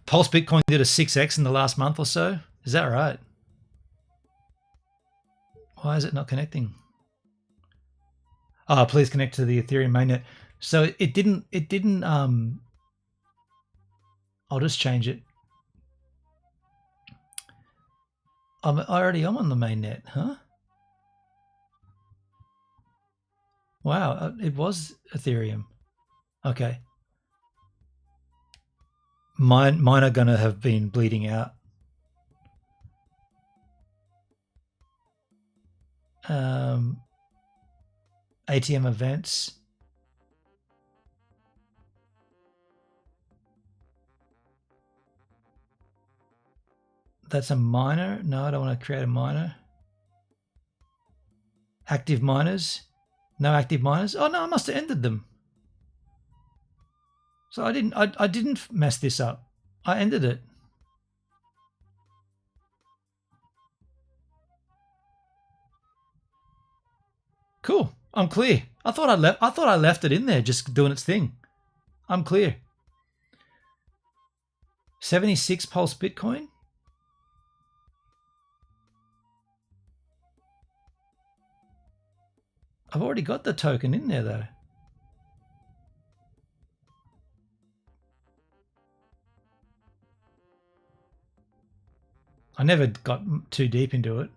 Pulse Bitcoin did a 6x in the last month or so. Is that right? Why is it not connecting? Oh, please connect to the Ethereum mainnet. So it didn't, I'll just change it. I already am on the mainnet, huh? Wow, it was Ethereum. Okay. Mine are going to have been bleeding out. ATM events. That's a miner. No, I don't want to create a miner. Active miners. No active miners. Oh no, I must have ended them. So I didn't mess this up. I ended it. Cool. I'm clear. I thought I left it in there just doing its thing. I'm clear. 76 Pulse Bitcoin. I've already got the token in there though. I never got too deep into it.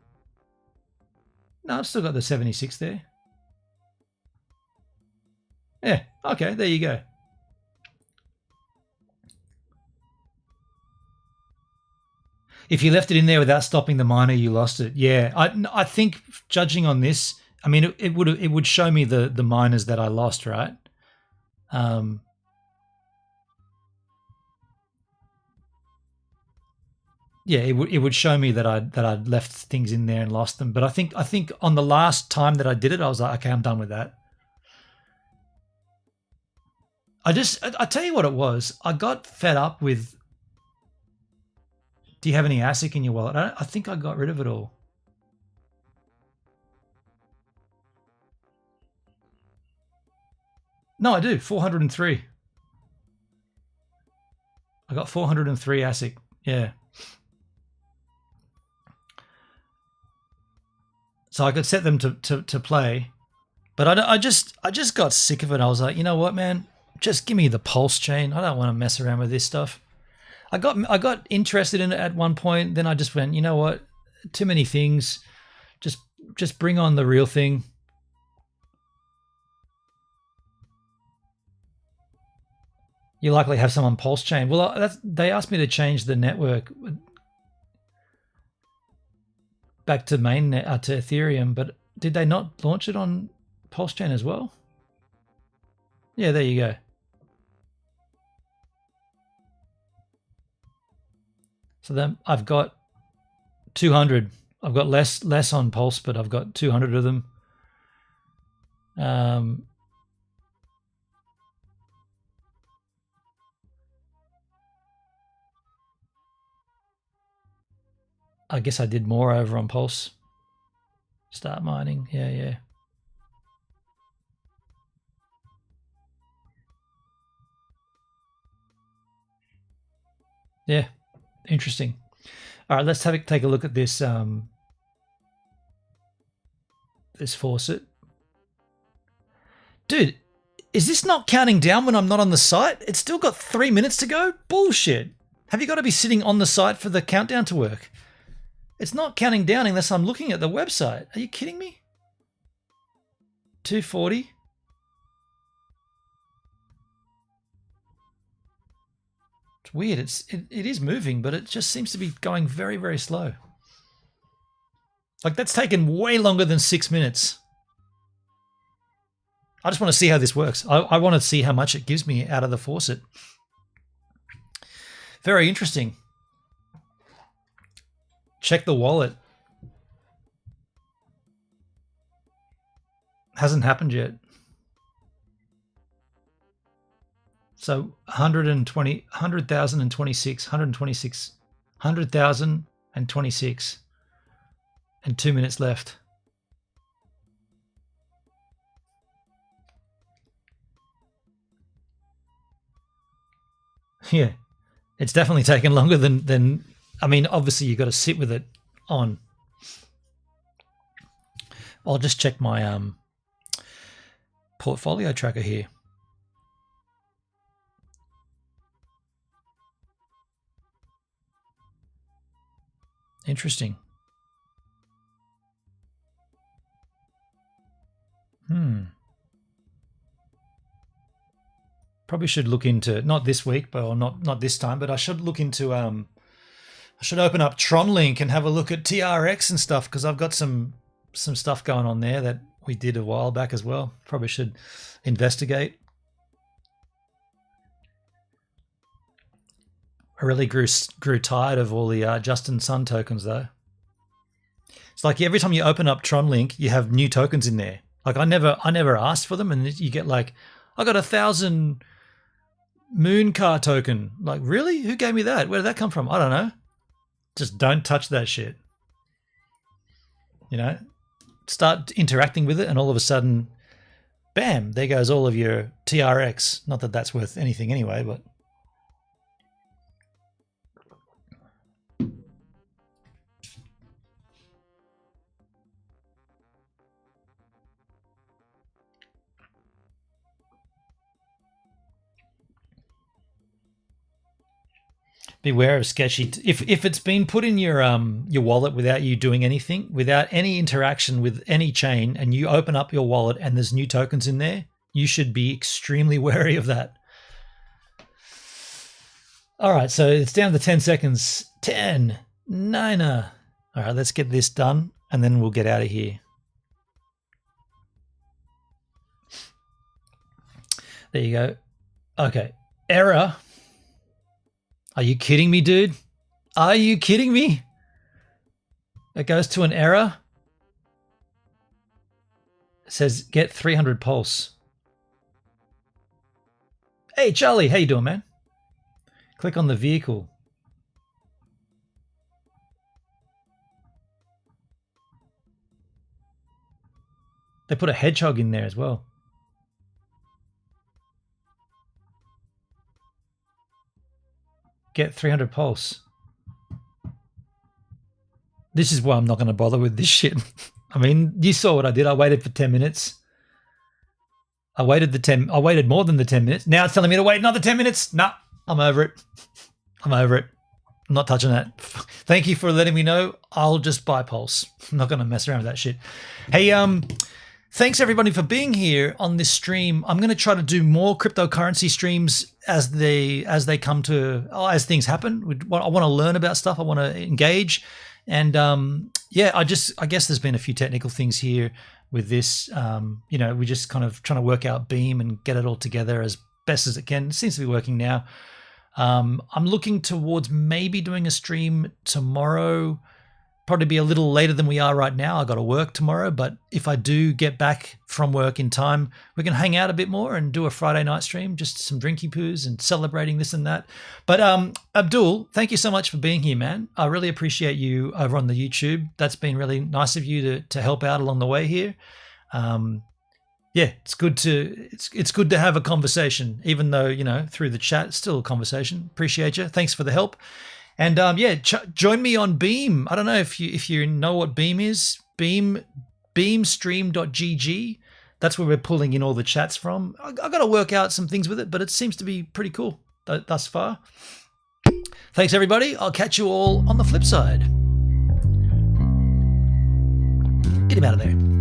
No, I've still got the 76 there. Yeah, okay, there you go. If you left it in there without stopping the miner, you lost it. Yeah, I think judging on this, I mean, it would show me the miners that I lost, right? Yeah, it would show me that I'd left things in there and lost them. But I think on the last time that I did it, I was like, okay, I'm done with that. I tell you what it was. I got fed up with. Do you have any ASIC in your wallet? I think I got rid of it all. No, I do. 403. I got 403 ASIC. Yeah. So I could set them to play, but I just got sick of it. I was like, you know what, man? Just give me the Pulsechain. I don't want to mess around with this stuff. I got interested in it at one point. Then I just went, you know what? Too many things. Just bring on the real thing. You likely have some on Pulsechain. Well, they asked me to change the network back to mainnet to Ethereum, but did they not launch it on Pulsechain as well? Yeah, there you go. So then I've got 200. I've got less on Pulse, but I've got 200 of them. I guess I did more over on Pulse. Start mining. Yeah. Yeah, interesting. All right, let's take a look at this this faucet. Dude, is this not counting down when I'm not on the site? It's still got 3 minutes to go? Bullshit. Have you got to be sitting on the site for the countdown to work? It's not counting down unless I'm looking at the website. Are you kidding me? 240. It's weird. It is moving, but it just seems to be going very, very slow. Like that's taken way longer than 6 minutes. I just want to see how this works. I want to see how much it gives me out of the faucet. Very interesting. Check the wallet. Hasn't happened yet. So 120, 100,026, 126, 100,026, and 2 minutes left. Yeah, it's definitely taken longer than I mean, obviously you've got to sit with it on. I'll just check my portfolio tracker here. Interesting. Probably should look into, not this week, but not this time, but I should look into I should open up TronLink and have a look at TRX and stuff, because I've got some stuff going on there that we did a while back as well. Probably should investigate. I really grew tired of all the Justin Sun tokens though. It's like every time you open up TronLink, you have new tokens in there. Like I never asked for them, and you get like, I got 1,000 moon car token. Like, really? Who gave me that? Where did that come from? I don't know. Just don't touch that shit. You know, start interacting with it, and all of a sudden, bam, there goes all of your TRX. Not that that's worth anything anyway, but. Beware of sketchy. If it's been put in your wallet without you doing anything, without any interaction with any chain, and you open up your wallet and there's new tokens in there, you should be extremely wary of that. All right, so it's down to 10 seconds. 10, 9. All right, let's get this done, and then we'll get out of here. There you go. Okay, error. Are you kidding me, dude? Are you kidding me? It goes to an error. It says get 300 pulse. Hey, Charlie, how you doing, man? Click on the vehicle. They put a hedgehog in there as well. Get 300 pulse. This is why I'm not going to bother with this shit. I mean, you saw what I did. I waited for 10 minutes. I waited more than the 10 minutes. Now it's telling me to wait another 10 minutes. Nah, I'm over it. I'm over it. I'm not touching that. Thank you for letting me know. I'll just buy pulse. I'm not going to mess around with that shit. Hey, thanks everybody for being here on this stream. I'm going to try to do more cryptocurrency streams as they come to, as things happen. I want to learn about stuff. I want to engage, and yeah, I guess there's been a few technical things here with this. You know, we're just kind of trying to work out Beam and get it all together as best as it can. It seems to be working now. I'm looking towards maybe doing a stream tomorrow. Probably be a little later than we are right now. I got to work tomorrow, but if I do get back from work in time, we can hang out a bit more and do a Friday night stream, just some drinky poos and celebrating this and that. But Abdul, thank you so much for being here, man. I really appreciate you over on the YouTube. That's been really nice of you to help out along the way here. Yeah, it's good to have a conversation, even though, you know, through the chat, it's still a conversation. Appreciate you. Thanks for the help. And yeah, join me on Beam. I don't know if you know what Beam is. Beamstream.gg. That's where we're pulling in all the chats from. I got to work out some things with it, but it seems to be pretty cool thus far. Thanks, everybody. I'll catch you all on the flip side. Get him out of there.